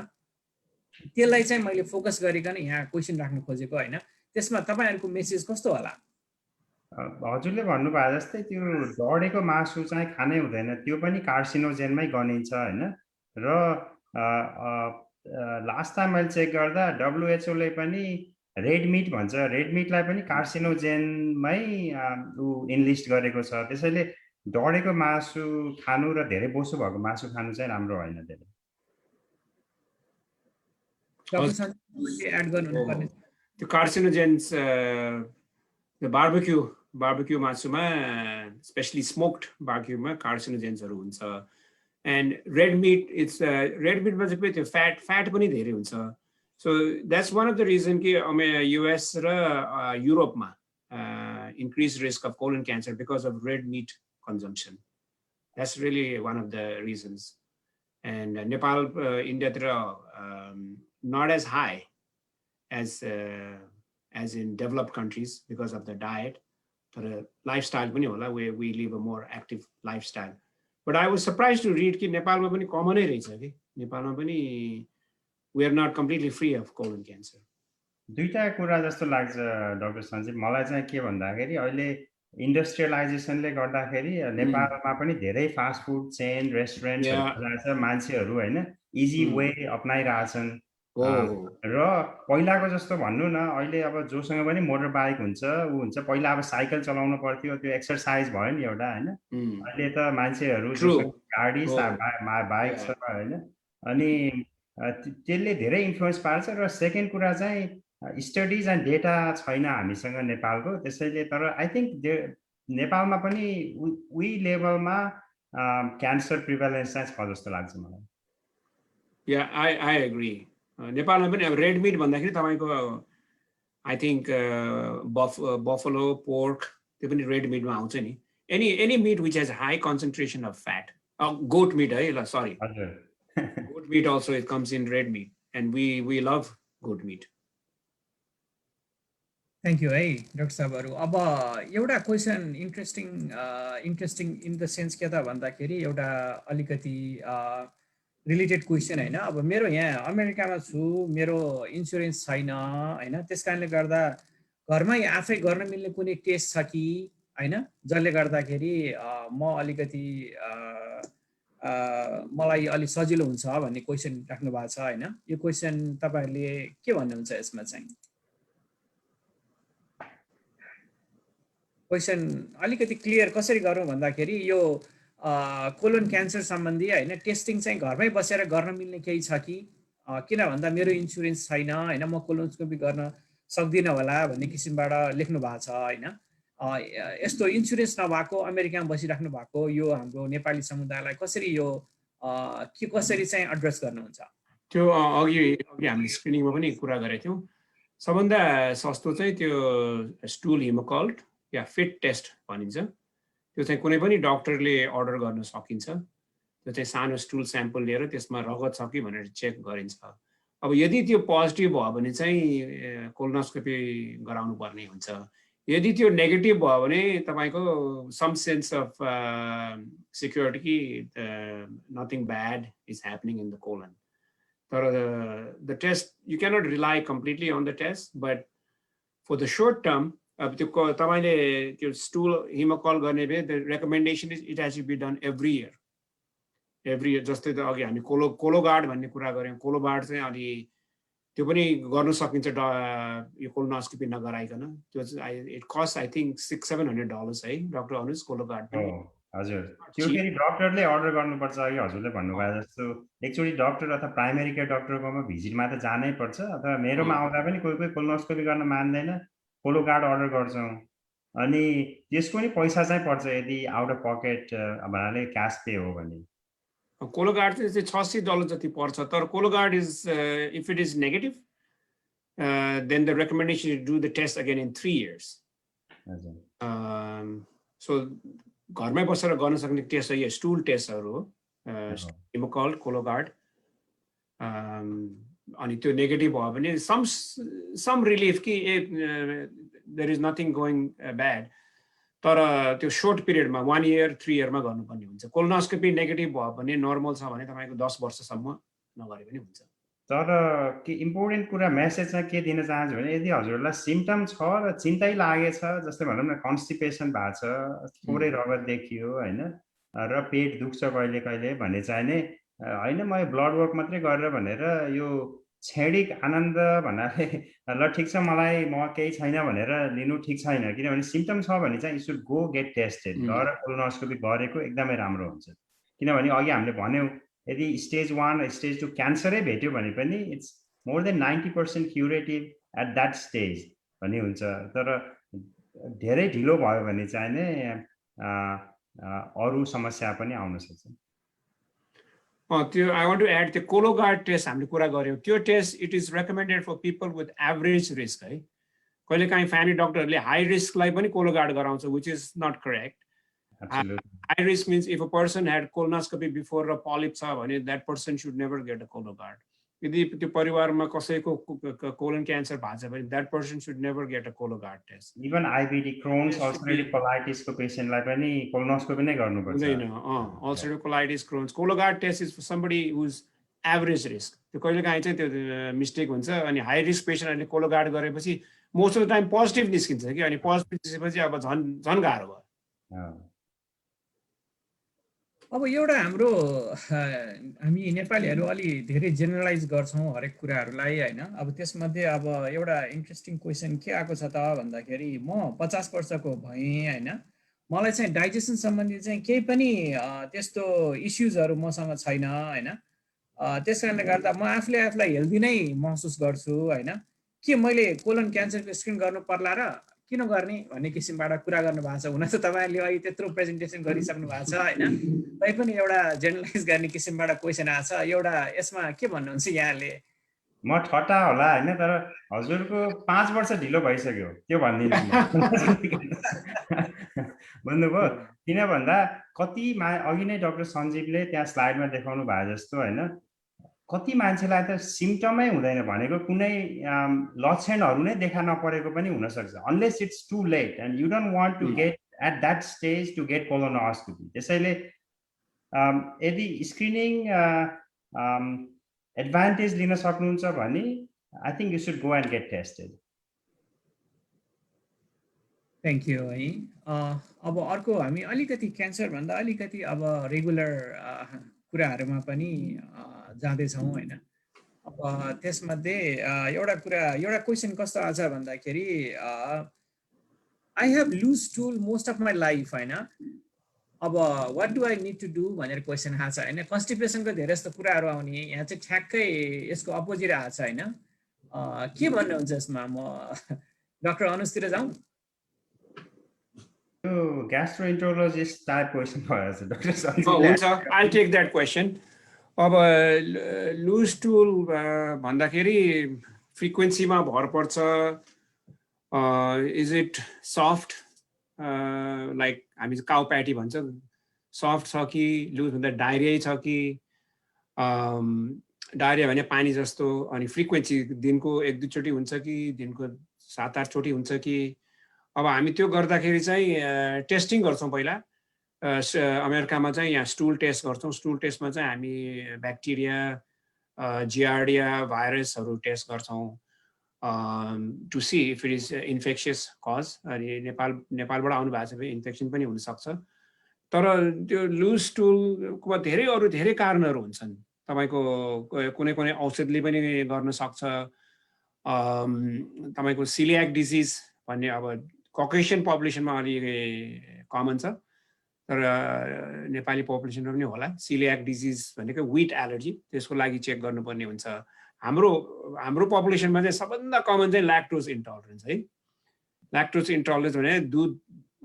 त्यसलाई चाहिँ मैले फोकस गरिकन यहाँ क्वेसन राख्न खोजेको होइन. त्यसमा तपाईँहरूको मेसेज कस्तो होला? हजुरले भन्नुभयो जस्तै त्यो डढेको मासु चाहिँ खानै हुँदैन, त्यो पनि कार्सिनोजेनमै गनिन्छ होइन. र लास्ट टाइम मैले चेक गर्दा WHO ले पनि रेड मिट भन्छ, रेड मिटलाई पनि कार्सिनोजेनमै इनलिस्ट गरेको छ. त्यसैले डढेको मासु खानु र धेरै बोसो भएको मासु खानु चाहिँ राम्रो होइन. त्यसले त्यो कार्सिनोजेन्स त्यो बार्बिक्यू मासुमा स्पेशली स्मोक्ड बार्बिक्यूमा कार्सिनोजेन्सहरू हुन्छ. एन्ड रेड मिटमा चाहिँ त्यो फ्याट पनि धेरै हुन्छ. So that's one of the reason कि US र युरोपमा increased risk of colon cancer because of red meat consumption. That's really one of the reasons. And Nepal, India, not as high as in developed countries because of the diet, but lifestyle, where we live a more active lifestyle. But I was surprised to read that Nepal ma pani common hai rahecha. Nepal ma pani we are not completely free of colon cancer. दुईटा कुरा जस्तो लाग्छ doctor Sanjeev, मलाई चाहिँ के भन्दाखेरि अहिले इन्डस्ट्रियलाइजेसनले गर्दाखेरि नेपालमा पनि धेरै फास्ट फुड चेन रेस्टुरेन्टहरू छ, मान्छेहरू हैन इजी वे अपनाइरहेछन्। र पहिलाको जस्तो भन्नु न, अहिले अब जोसँग पनि मोटर बाइक हुन्छ उ हुन्छ, पहिला अब साइकल चलाउनु पर्थ्यो, त्यो एक्सरसाइज भयो नि एउटा हैन। अहिले त मान्छेहरू गाडी बाइक छ हैन, अनि त्यसले धेरै इन्फ्लुएन्स पार्छ। र सेकेन्ड कुरा चाहिँ स्टडिज एन्ड डेटा छैन हामीसँग नेपालको, त्यसैले तर आई थिंक नेपालमा पनि उही लेभलमा क्यान्सर प्रिभलेन्स चाहिँ छ जस्तो लाग्छ मलाई। या आई एग्री। नेपालमा पनि अब रेड मिट भन्दाखेरि तपाईको I think buffalo, pork, त्यो पनि red meat मा आउँछ नि. Any meat which has high concentration of fat. Goat meat, sorry. Goat meat also, it comes in red meat, and we love goat meat. Thank you, Dr. Sabaru. अब एउटा question interesting in the sense के त भन्दाखेरि एउटा अलिकति related question हैन. अब मेरो यहाँ अमेरिकामा छु, मेरो इन्स्योरेन्स छैन हैन, त्यसकारणले गर्दा घरमै आफै गर्न मिल्ने कुनै टेस्ट छ कि हैन, जसले गर्दाखेरि म अलिकति मलाई अलि सजिलो हुन्छ भन्ने क्वेसन राख्नु भएको छ हैन. यो क्वेसन तपाईहरुले के भन्नुहुन्छ यसमा चाहिँ? क्वेसन अलिकति क्लियर कसरी गरौँ भन्दाखेरि यो कोलोन क्यान्सर सम्बन्धी हैन टेस्टिङ चाहिँ घरमै बसेर गर्न मिल्ने केही छ कि, किन भन्दा मेरो इन्स्योरेन्स छैन हैन, म कोलोनोस्कोपी गर्न सक्दिनँ होला भन्ने किसिमबाट लेख्नु भएको छ हैन. यस्तो इन्स्योरेन्स नभएको अमेरिकामा बसिराख्नु भएको यो हाम्रो नेपाली समुदायलाई कसरी यो कसरी चाहिँ एड्रेस गर्नुहुन्छ? त्यो अघि हामीले स्क्रिनिङमा पनि कुरा गरेका थियौँ. सबभन्दा सस्तो चाहिँ त्यो स्टुल हिमोकल्ट या फिट टेस्ट भनिन्छ. त्यो चाहिँ कुनै पनि डक्टरले अर्डर गर्न सकिन्छ. त्यो चाहिँ सानो स्टुल स्याम्पल लिएर त्यसमा रगत छ कि भनेर चेक गरिन्छ. अब यदि त्यो पोजिटिभ भयो भने चाहिँ कोलोनोस्कोपी गराउनु पर्ने हुन्छ. यदि त्यो नेगेटिभ भयो भने तपाईको सम सेन्स अफ सिक्योरिटी कि nothing bad is happening in the colon. तर the test you cannot rely completely on the test, but for the short term अब त्यो तपाईले त्यो स्टुल हिमोकल गर्ने भए the recommendation is it has to be done every year. जस्तै त अघि हामी कोलोगार्ड भन्ने कुरा गऱ्यौँ. कोलोगार्ड चाहिँ अलि त्यो पनि गर्न सकिन्छ यो कोलोनोस्कोपी नगराइकन. त्यो इट कस्ट आई थिंक $600-700 है डक्टर अनुज कोलोगार्ड. हजुर, त्यो फेरि डक्टरले अर्डर गर्नुपर्छ. अघि हजुरले भन्नुभयो जस्तो एकचोटि डक्टर अथवा प्राइमेरी केयर डक्टरकोमा भिजिटमा त जानै पर्छ. अथवा मेरोमा आउँदा पनि कोही कोलोनोस्कोपी गर्न मान्दैन, कोलोगार्ड अर्डर गर्छौँ. अनि त्यसको नि पैसा चाहिँ पर्छ यदि आउट अफ पकेट भन्नाले क्यास पे हो भने. कोलोगार्ड चाहिँ $600 जति पर्छ. तर Cologuard is if it is negative then the recommendation is do the test again in 3 years. So घरमै बसेर गर्न सक्ने टेस्ट हो यो स्टुल टेस्टहरू हो, हिमोकल्ट, कोलोगार्ड. अनि त्यो नेगेटिभ भयो भने सम रिलिफ कि there is nothing going bad. तर त्यो सर्ट पिरियडमा 1 year 3 year मा गर्नुपर्ने हुन्छ. कोलोनोस्कोपी नेगेटिभ भयो भने नर्मल छ भने तपाईको 10 वर्षसम्म नगरे पनि हुन्छ. तर के इम्पोर्टेन्ट कुरा मेसेज चाहिँ के दिन चाहन्छु भने यदि हजुरलाई सिम्पटम छ र चिन्तै लागेछ, जस्तै भनौँ न कन्स्टिपेसन भएको छ, थोरै रगत देखियो हैन, र पेट दुख्छ कहिले कहिले भने चाहिँ नै हैन म ब्लड वर्क मात्रै गरेर भनेर यो क्षणिक आनन्द भन्नाले ल ठिक छ मलाई म केही छैन भनेर लिनु ठिक छैन. किनभने सिम्पटम छ भने चाहिँ you should go get tested. र कोलोनोस्कोपी गरेको एकदमै राम्रो हुन्छ. किनभने अघि हामीले भन्यौँ यदि स्टेज 1 स्टेज 2 क्यान्सरै भेट्यो भने पनि it's more than 90% curative at that stage भन्ने हुन्छ. तर धेरै ढिलो भयो भने चाहिँ नै अरू समस्या पनि आउन सक्छ. त्यो आई वान्ट टु एड त्यो कोलोगार्ड टेस्ट हामीले कुरा गऱ्यौँ. त्यो test it is recommended for people with average risk है. कहिले काहीँ फ्यामिली डक्टरहरूले हाई रिस्कलाई पनि कोलोगार्ड गराउँछ, which is not correct. High risk means if a person had colonoscopy before a polyp छ भने that person should never get a Cologuard. यदि त्यो परिवारमा कसैको कोलन क्यान्सर भएको छ भने that person should never get a Cologuard test. Even IBD, Crohn's, ulcerative colitis को पेशेन्टलाई पनि कोलोनोस्कोपी नै गर्नुपर्छ. हुँदैन. ulcerative colitis, Crohn's. Cologuard test is for somebody who's average risk. त्यो कहिलेकाहीँ चाहिँ त्यो मिस्टेक हुन्छ. अनि हाई रिस्क पेशेन्टहरूले कोलोगार्ड गरेपछि most of the time positive निस्किन्छ कि, अनि पोजिटिभ निस्केपछि अब झन् गाह्रो भयो. अब एउटा हाम्रो हामी नेपालीहरू अलि धेरै जेनरलाइज गर्छौँ हरेक कुराहरूलाई हैन. अब त्यसमध्ये अब एउटा इन्ट्रेस्टिङ क्वेसन के आएको छ त भन्दाखेरि म 50 वर्षको भएँ हैन, मलाई चाहिँ डाइजेसन सम्बन्धी चाहिँ केही पनि त्यस्तो इस्युजहरू मसँग छैन हैन. त्यसकारणले गर्दा म आफूलाई हेल्दी नै महसुस गर्छु हैन. के मैले कोलन क्यान्सरको स्क्रिन गर्नु पर्ला र किन गर्ने भन्ने किसिमबाट कुरा गर्नु भएको छ. हुन त तपाईहरुले अहिले त्यत्रो प्रेजेन्टेसन गरिसक्नु भएको छ हैन, तैपनि एउटा जेनरलाइज गर्ने किसिमबाट क्वेसन आछ. एउटा यसमा के भन्नुहुन्छ यहाँले? म ठट्टा होला होइन, तर हजुरको 5 वर्ष ढिलो भइसक्यो त्यो भनिदिनुहोस् न। बुझ्नुभयो? किन भन्दा अघि नै डाक्टर सञ्जीवले त्यहाँ स्लाइडमा देखाउनु भए जस्तो होइन, कति मान्छेलाई त सिम्टमै हुँदैन भनेको कुनै लक्षणहरू नै देखा नपरेको पनि हुनसक्छ, unless it's too late and you don't want to get at that stage to get colonoscopy. त्यसैले यदि स्क्रिनिङ एडभान्टेज लिन सक्नुहुन्छ भने I think you should go and get tested. Thank you है। अब अर्को हामी अलिकति क्यान्सर भन्दा अलिकति अब रेगुलर कुराहरूमा पनि जाँदैछौँ होइन। अब त्यसमध्ये एउटा क्वेसन कस्तो आछ भन्दाखेरि I have loose stool most of my life होइन, अब what do I need to do भनेर क्वेसन आएको छ होइन। कन्स्टिपेसनको धेरै जस्तो कुराहरू आउने, यहाँ चाहिँ ठ्याक्कै यसको अपोजिट आएको छ होइन। के भन्नुहुन्छ यसमा? म डाक्टर अनुजतिर जाउँ। ग्यास्ट्रोइन्ट्रोलोजिस्ट टाइप क्वेसन भएछ डाक्टर सञ्जीव। हुन्छ, आई टेक द्याट क्वेसन। अब लुज टुल भन्दाखेरि फ्रिक्वेन्सीमा भर पर्छ, इज इट सफ्ट लाइक हामी काउ प्याटी भन्छ, सफ्ट छ कि लुज भन्दा डायरिया छ कि, डायरिया भने पानी जस्तो, अनि फ्रिक्वेन्सी दिनको 1-2 चोटि हुन्छ कि दिनको 7-8 चोटि हुन्छ कि। अब हामी त्यो गर्दाखेरि चाहिँ टेस्टिङ गर्छौँ पहिला। अमेरिकामा चाहिँ यहाँ स्टुल टेस्ट गर्छौँ। स्टुल टेस्टमा चाहिँ हामी ब्याक्टेरिया, जियार्डिया भाइरसहरू टेस्ट गर्छौँ to see if it is infectious cause. अनि नेपालबाट आउनु भएको छ भने इन्फेक्सन पनि हुनसक्छ। तर त्यो लुज टुलको धेरै कारणहरू हुन्छन्। तपाईँको कुनै औषधले पनि गर्न सक्छ। तपाईँको सिलियाक डिजिज भन्ने अब ककेसियन पपुलेसनमा अलि कमन छ, तर नेपाली पपुलेसनमा पनि होला। सिलियाक डिजिज भनेको विट एलर्जी, त्यसको लागि चेक गर्नुपर्ने हुन्छ। हाम्रो पपुलेसनमा चाहिँ सबभन्दा कमन चाहिँ ल्याक्टोज इन्टलरेन्स है। ल्याक्टोज इन्टलरेन्स भने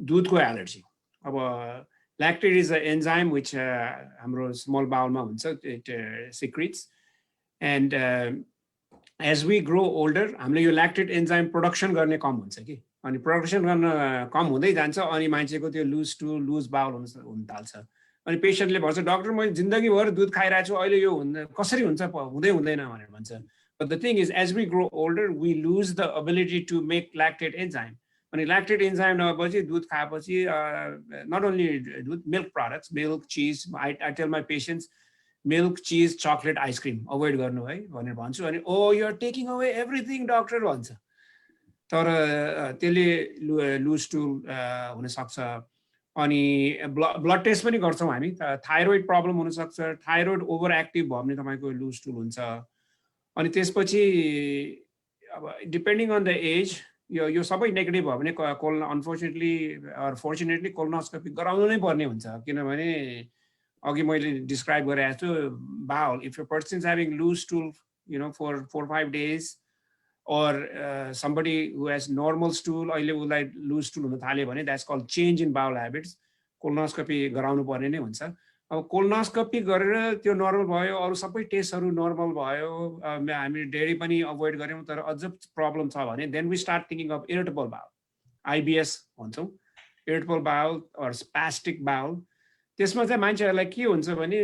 दुधको एलर्जी। अब lactate is a enzyme which हाम्रो स्मल बाउलमा हुन्छ, it secretes and as we grow older हामीले यो ल्याक्टेट एन्जाइम प्रोडक्सन गर्ने कम हुन्छ कि, अनि प्रोडक्सन गर्न कम हुँदै जान्छ, अनि मान्छेको त्यो लुज बाउल हुन थाल्छ। अनि पेसेन्टले भन्छ डक्टर मैले जिन्दगीभर दुध खाइरहेको छु, अहिले यो कसरी हुन्छ, हुँदैन भनेर भन्छ। But the thing is as we grow older we lose the ability to make lactate enzyme. अनि ल्याक्टेट एन्जाइम नभएपछि दुध खाएपछि नट ओन्ली दुध, milk products, milk, cheese, I tell my patients milk, cheese, chocolate, ice cream avoid गर्नु है भनेर भन्छु। अनि oh you are taking away everything doctor भन्छ। तर त्यसले लुज टुल हुनसक्छ। अनि ब्लड टेस्ट पनि गर्छौँ हामी। थाइरोइड प्रब्लम हुनसक्छ, थाइरोइड ओभर एक्टिभ भयो भने तपाईँको लुज टुल हुन्छ। अनि त्यसपछि अब डिपेन्डिङ अन द एज यो सबै नेगेटिभ भयो भने अनफोर्चुनेटली अर फोर्चुनेटली कोलोनोस्कोपी गराउनु नै पर्ने हुन्छ। किनभने अघि मैले डिस्क्राइब गरेको छु, bowel, if you person is having loose stool for 4-5 days or somebody who has normal stool, अहिले उसलाई लुज टुल हुन थाल्यो भने that's called change in bowel habits. Colonoscopy गराउनु पर्ने नै हुन्छ। अब कोलोनोस्कोपी गरेर त्यो नर्मल भयो, अरू सबै टेस्टहरू नर्मल भयो, हामी डेरी पनि अभोइड गऱ्यौँ, तर अझ प्रब्लम छ भने then we start thinking of irritable bowel, IBS भन्छौँ, irritable bowel or spastic bowel. त्यसमा चाहिँ मान्छेहरूलाई के हुन्छ भने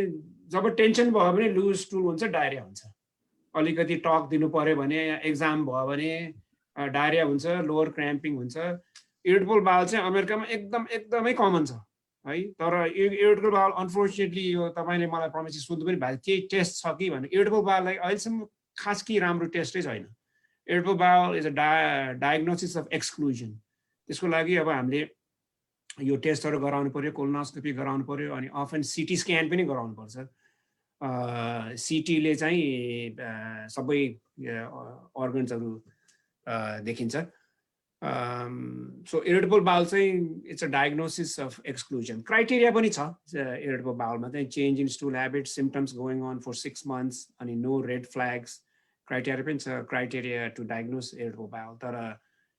जब टेन्सन भयो भने लुज टुल हुन्छ, डायरिया हुन्छ। अलिकति टक दिनु पर्यो भने, एक्जाम भयो भने डायरिया हुन्छ, लोवर क्र्याम्पिङ हुन्छ। इरिटेबल बाउल चाहिँ अमेरिकामा एकदमै कमन छ है। तर इरिटेबल बाउल अनफोर्चुनेटली यो तपाईँले मलाई प्रमेसी सोध्नु पनि भएको केही टेस्ट छ कि भने, इरिटेबल बाउललाई अहिलेसम्म खास केही राम्रो टेस्टै छैन। Irritable bowel is a diagnosis of exclusion. त्यसको लागि अब हामीले यो टेस्टहरू गराउनु पर्यो, कोलोनोस्कोपी गराउनु पर्यो, अनि अफन सिटी स्क्यान पनि गराउनु पर्छ। सिटीले चाहिँ सबै अर्गन्सहरू देखिन्छ। सो इरिटेबल बाउल चाहिँ it's a diagnosis of exclusion. Criteria पनि छ इरिटेबल बाउलमा चाहिँ, change in stool habit, symptoms going on for 6 months, अनि नो रेड फ्ल्याग्स, क्राइटेरिया पनि छ, criteria to diagnose irritable bowel. तर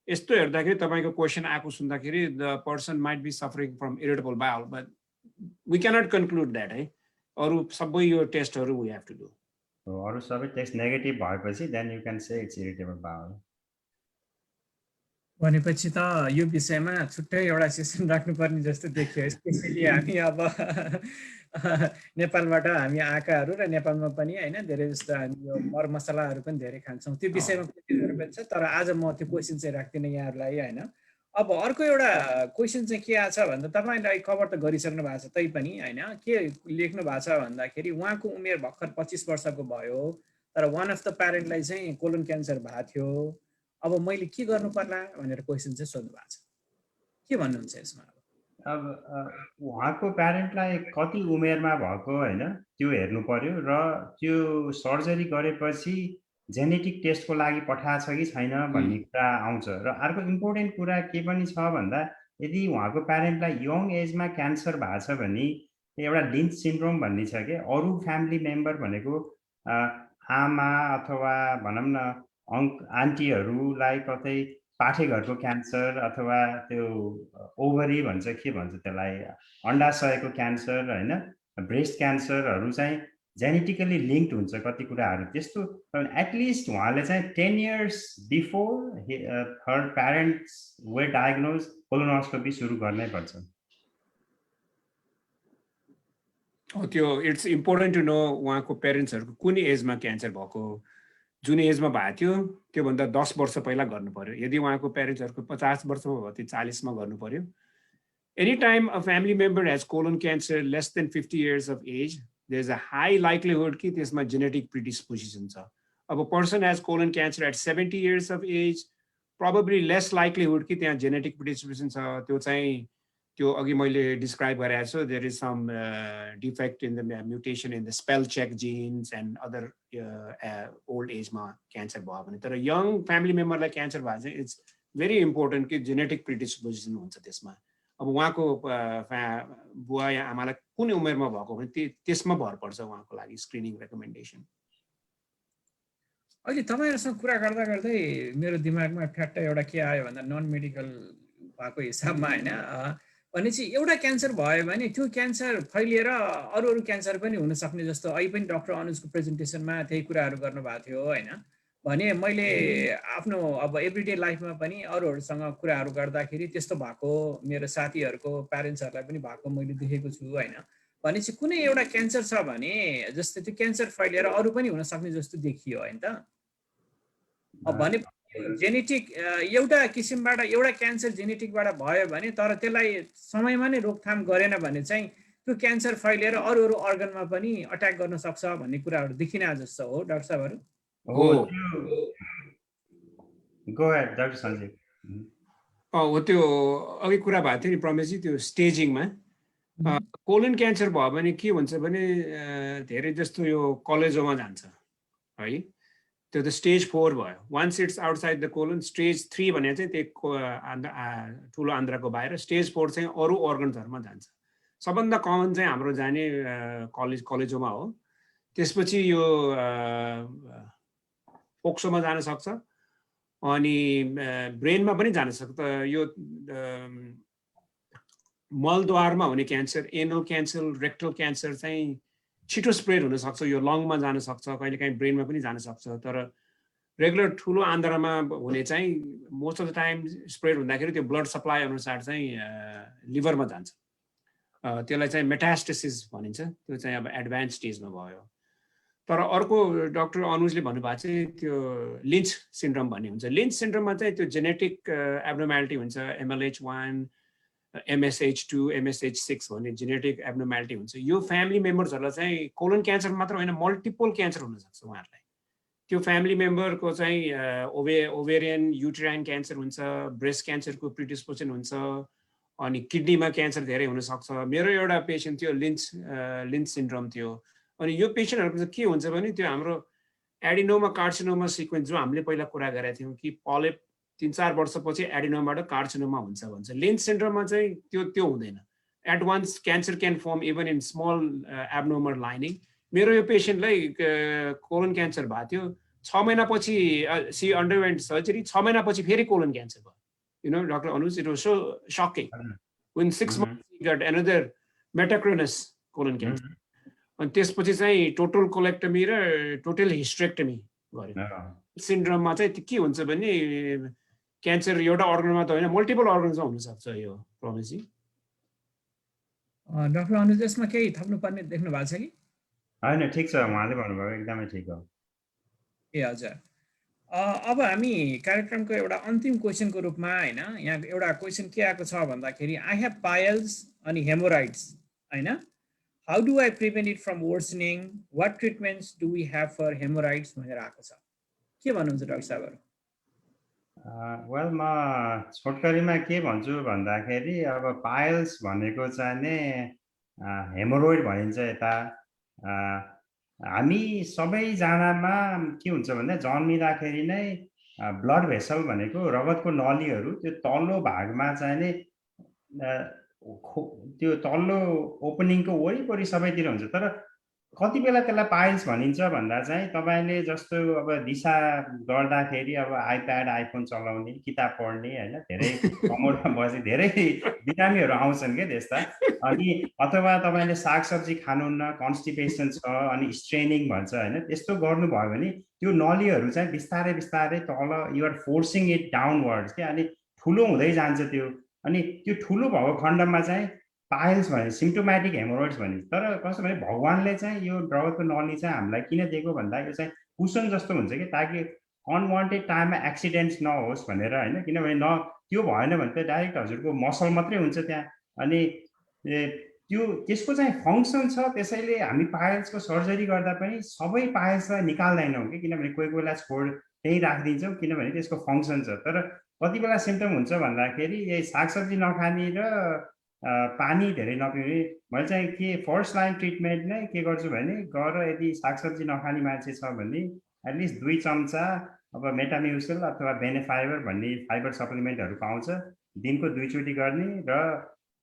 यस्तो हेर्दाखेरि तपाईँको क्वेसन आएको सुन्दाखेरि the person might be suffering from irritable bowel, but we cannot conclude that है। अरू सबै यो टेस्टहरू वी हेभ टु डु। अरू सबै टेस्ट नेगेटिभ भएपछि then you can say it's irritable bowel. भनेपछि त यो विषयमा छुट्टै एउटा सेसन राख्नुपर्ने जस्तो देखियो, स्पेसली हामी अब नेपालबाट हामी आएकाहरू र नेपालमा पनि होइन धेरै जस्तो हामी यो मरमसलाहरू पनि धेरै खान्छौँ, त्यो विषयमा पनि छ। तर आज म त्यो क्वेसन चाहिँ राख्दिनँ यहाँहरूलाई होइन। अब अर्को एउटा क्वेसन चाहिँ के आछ भन्दा तपाईँले कभर त गरिसक्नु भएको छ तैपनि होइन, के लेख्नु भएको छ भन्दाखेरि उहाँको उमेर भर्खर 25 वर्षको भयो, तर वान अफ द प्यारेन्टलाई चाहिँ कोलन क्यान्सर भएको थियो। अब मैले के गर्नु पर्ला भनेर क्वेसन चाहिँ सोध्नु भएको छ, के भन्नुहुन्छ यसमा? अब उहाँको प्यारेन्टलाई कति उमेरमा भएको होइन त्यो हेर्नु पर्यो र त्यो सर्जरी गरेपछि जेनेटिक टेस्टको लागि पठाएको छ कि छैन भन्ने कुरा आउँछ। र अर्को इम्पोर्टेन्ट कुरा के पनि छ भन्दा यदि उहाँको प्यारेन्टलाई यङ एजमा क्यान्सर भएको छ भने एउटा लिन्च सिन्ड्रोम भन्ने छ कि अरू फ्यामिली मेम्बर भनेको आमा अथवा भनौँ न आन्टीहरूलाई कतै पाठेघरको क्यान्सर अथवा त्यो ओभरी भन्छ के भन्छ त्यसलाई अन्डाशयको क्यान्सर होइन ब्रेस्ट क्यान्सरहरू चाहिँ जेनेटिकली लिङ्क्ड हुन्छ कति कुराहरू त्यस्तो। एटलिस्ट उहाँले चाहिँ 10 years before her parents way diagnose colonoscopy सुरु गर्नै पर्छ। त्यो इट्स इम्पोर्टेन्ट टु नो उहाँको पेरेन्ट्सहरूको कुन एजमा क्यान्सर भएको, जुन एजमा भएको थियो त्योभन्दा 10 वर्ष पहिला गर्नु पर्यो। यदि उहाँको पेरेन्ट्सहरूको 50 वर्षमा भयो त्यो 40 मा गर्नु पर्यो। Any time a family member has colon cancer less than 50 years of age, there is a high likelihood कि त्यसमा जेनेटिक प्रिडिस्पोजिसन छ। अब person has colon cancer at 70 years of age, probably less likelihood कि त्यहाँ genetic predisposition छ। त्यो चाहिँ त्यो अघि मैले डिस्क्राइब गरेको छु, there is some defect in the mutation in the spell check genes and other old एजमा क्यान्सर भयो भने। तर यङ फ्यामिली मेम्बरलाई क्यान्सर भयो चाहिँ इट्स भेरी इम्पोर्टेन्ट कि जेनेटिक प्रिडिस्पोजिसन हुन्छ त्यसमा। अब उहाँको बुवा या आमालाई कुन उमेरमा भएको भने त्यसमा भर पर्छ उहाँको लागि स्क्रिनिङ रेकमेन्डेसन। अहिले तपाईँहरूसँग कुरा गर्दा गर्दै मेरो दिमागमा ठ्याट्टै एउटा के आयो भन्दा नन मेडिकल भएको हिसाबमा होइन, भनेपछि एउटा क्यान्सर भयो भने त्यो क्यान्सर फैलिएर अरू अरू क्यान्सर पनि हुनसक्ने जस्तो अहिले पनि डक्टर अनुजको प्रेजेन्टेसनमा त्यही कुराहरू गर्नुभएको थियो होइन। भने मैले आफ्नो अब एभ्रिडे लाइफमा पनि अरूहरूसँग कुराहरू गर्दाखेरि त्यस्तो भएको मेरो साथीहरूको प्यारेन्ट्सहरूलाई पनि भएको मैले देखेको छु होइन। भनेपछि कुनै एउटा क्यान्सर छ भने जस्तै त्यो क्यान्सर फैलिएर अरू पनि हुनसक्ने जस्तो देखियो होइन त। अब भने जेनेटिक एउटा किसिमबाट एउटा क्यान्सर जेनेटिकबाट भयो भने तर त्यसलाई समयमा नै रोकथाम गरेन भने चाहिँ त्यो क्यान्सर फैलिएर अरू अरू अर्गनमा पनि अट्याक गर्न सक्छ भन्ने कुराहरू देखिन जस्तो हो डाक्टर साहबहरू? हो डाक्टर सञ्जीव। हो त्यो अघि कुरा भएको थियो नि प्रमेशजी, त्यो स्टेजिङमा कोलन क्यान्सर भयो भने के हुन्छ भने धेरै जस्तो यो कलेजोमा जान्छ है, त्यो त स्टेज 4 भयो। Once it's outside the colon, stage 3 भने चाहिँ त्यो ठुलो आन्द्राको बाहिर, स्टेज 4 चाहिँ अरू अर्गन्सहरूमा जान्छ। सबभन्दा कमन चाहिँ हाम्रो जाने कलेजोमा हो, त्यसपछि यो फोक्सोमा जान सक्छ अनि ब्रेनमा पनि जान सक्छ। यो मलद्वारमा हुने cancer, anal cancer, rectal cancer चाहिँ छिटो स्प्रेड हुनसक्छ, यो लङमा जान सक्छ, कहिलेकाहीँ ब्रेनमा पनि जान सक्छ। तर रेगुलर ठुलो आन्द्रामा हुने चाहिँ most of the time spread हुँदाखेरि त्यो ब्लड सप्लाई अनुसार चाहिँ लिभरमा जान्छ, त्यसलाई चाहिँ मेटास्टेसिस भनिन्छ। त्यो चाहिँ अब एडभान्स स्टेजमा भयो। तर अर्को डाक्टर अनुजले भन्नुभएको चाहिँ त्यो लिन्च सिन्ड्रोम भन्ने हुन्छ। लिन्च सिन्ड्रोममा चाहिँ त्यो जेनेटिक एब्नोर्म्यालिटी हुन्छ, MLH1, MSH2, MSH6 भन्ने जेनेटिक एब्नोर्म्यालिटी हुन्छ। यो फ्यामिली मेम्बर्सहरूलाई चाहिँ कोलन क्यान्सर मात्र होइन मल्टिपल क्यान्सर हुनसक्छ उहाँहरूलाई। त्यो फ्यामिली मेम्बरको चाहिँ ओभेरियन युटेराइन क्यान्सर हुन्छ, ब्रेस्ट क्यान्सरको प्रिडिस्पोजिसन हुन्छ, अनि किडनीमा क्यान्सर धेरै हुनसक्छ। मेरो एउटा पेसेन्ट थियो लिन्च सिन्ड्रोम थियो। अनि यो पेसेन्टहरूको चाहिँ के हुन्छ भने त्यो हाम्रो एडिनोमा कार्सिनोमा सिक्वेन्स जो हामीले पहिला कुरा गरेका थियौँ कि पलेप 3-4 वर्षपछि एडिनोमाबाट कार्सिनोमा हुन्छ भन्छ। लिन्च सिन्ड्रोममा चाहिँ त्यो हुँदैन। At once cancer can form even in small abnormal lining. मेरो यो पेसेन्टलाई कोलन क्यान्सर भएको थियो, 6 महिनापछि सी अन्डरवेन्ट सर्जरी, 6 महिनापछि फेरि कोलन क्यान्सर भयो। You know, Dr. Anuj, it was so shocking. Within 6 months, he got another metachronous colon cancer. अनि त्यसपछि चाहिँ टोटल कोलेक्टमी र टोटल हिस्ट्रेक्टमी गर्यो। सिन्ड्रोममा चाहिँ के हुन्छ भने क्यान्सर एउटा अर्गनमा त होइन मल्टिपल अर्गनमा हुनसक्छ यो प्रमेसी। डाक्टर अनुज यसमा केही थप्नुपर्ने देख्नु भएको छ कि? होइन ठिक छ, उहाँले भन्नुभयो एकदमै ठिक हो। ए हजुर। अब हामी कार्यक्रमको एउटा अन्तिम क्वेसनको रूपमा होइन यहाँ एउटा क्वेसन के आएको छ भन्दाखेरि आई हेभ पाइल्स अनि हेमोराइड्स होइन, how do I prevent it from worsening, what treatments do we have for haemorrhoids भनेर आएको छ। के भन्नुहुन्छ डाक्टर साहबहरू? वेल म छोटकरीमा के भन्छु भन्दाखेरि अब पाइल्स भनेको चाहिँ नि हेमोरोइड भनिन्छ यता। हामी सबैजनामा के हुन्छ भन्दा जन्मिँदाखेरि नै ब्लड भेसल भनेको रगतको नलीहरू त्यो तल्लो भागमा चाहिँ नि त्यो तल्लो ओपनिङको वरिपरि सबैतिर हुन्छ। तर कति बेला त्यसलाई पाइल्स भनिन्छ भन्दा चाहिँ तपाईँले जस्तो अब दिशा गर्दाखेरि अब आइप्याड आइफोन चलाउने, किताब पढ्ने होइन, धेरै कमोडमा बसी धेरै बिरामीहरू आउँछन् क्या त्यस्ता। अनि अथवा तपाईँले सागसब्जी खानुहुन्न, कन्स्टिपेसन छ अनि स्ट्रेनिङ भन्छ होइन, त्यस्तो गर्नुभयो भने त्यो नलीहरू चाहिँ बिस्तारै बिस्तारै तल युआर फोर्सिङ इट डाउनवर्ड्स क्या, अनि ठुलो हुँदै जान्छ त्यो। अनि त्यो ठुलो भएको खण्डमा चाहिँ पाइल्स भने सिम्टोमेटिक हेमोरोइड्स भनिन्छ। तर कस्तो भने भगवानले चाहिँ यो रगतको नली चाहिँ हामीलाई किन दिएको भन्दा यो चाहिँ कुसन जस्तो हुन्छ कि, ताकि अनवान्टेड टाइममा एक्सिडेन्ट्स नहोस् भनेर होइन। किनभने त्यो भएन भने त डाइरेक्ट हजुरको मसल मात्रै हुन्छ त्यहाँ, अनि त्यो त्यसको चाहिँ फङ्सन छ। त्यसैले हामी पाइल्सको सर्जरी गर्दा पनि सबै पाइल्सलाई निकाल्दैनौँ कि, किनभने कोही कोहीलाई त्यहीँ राखिदिन्छौँ किनभने त्यसको फङ्सन छ। तर कति बेला सिम्टम हुन्छ भन्दाखेरि यही सागसब्जी नखाने र पानी धेरै नपिउने। मैले चाहिँ के फर्स्ट लाइन ट्रिटमेन्ट नै के गर्छु भने गएर यदि सागसब्जी नखाने मान्छे छ भने एटलिस्ट 2 चम्चा अब मेटाम्युसिल अथवा बेनेफाइबर भन्ने फाइबर सप्लिमेन्टहरू पाउँछ, दिनको 2 चोटि गर्ने र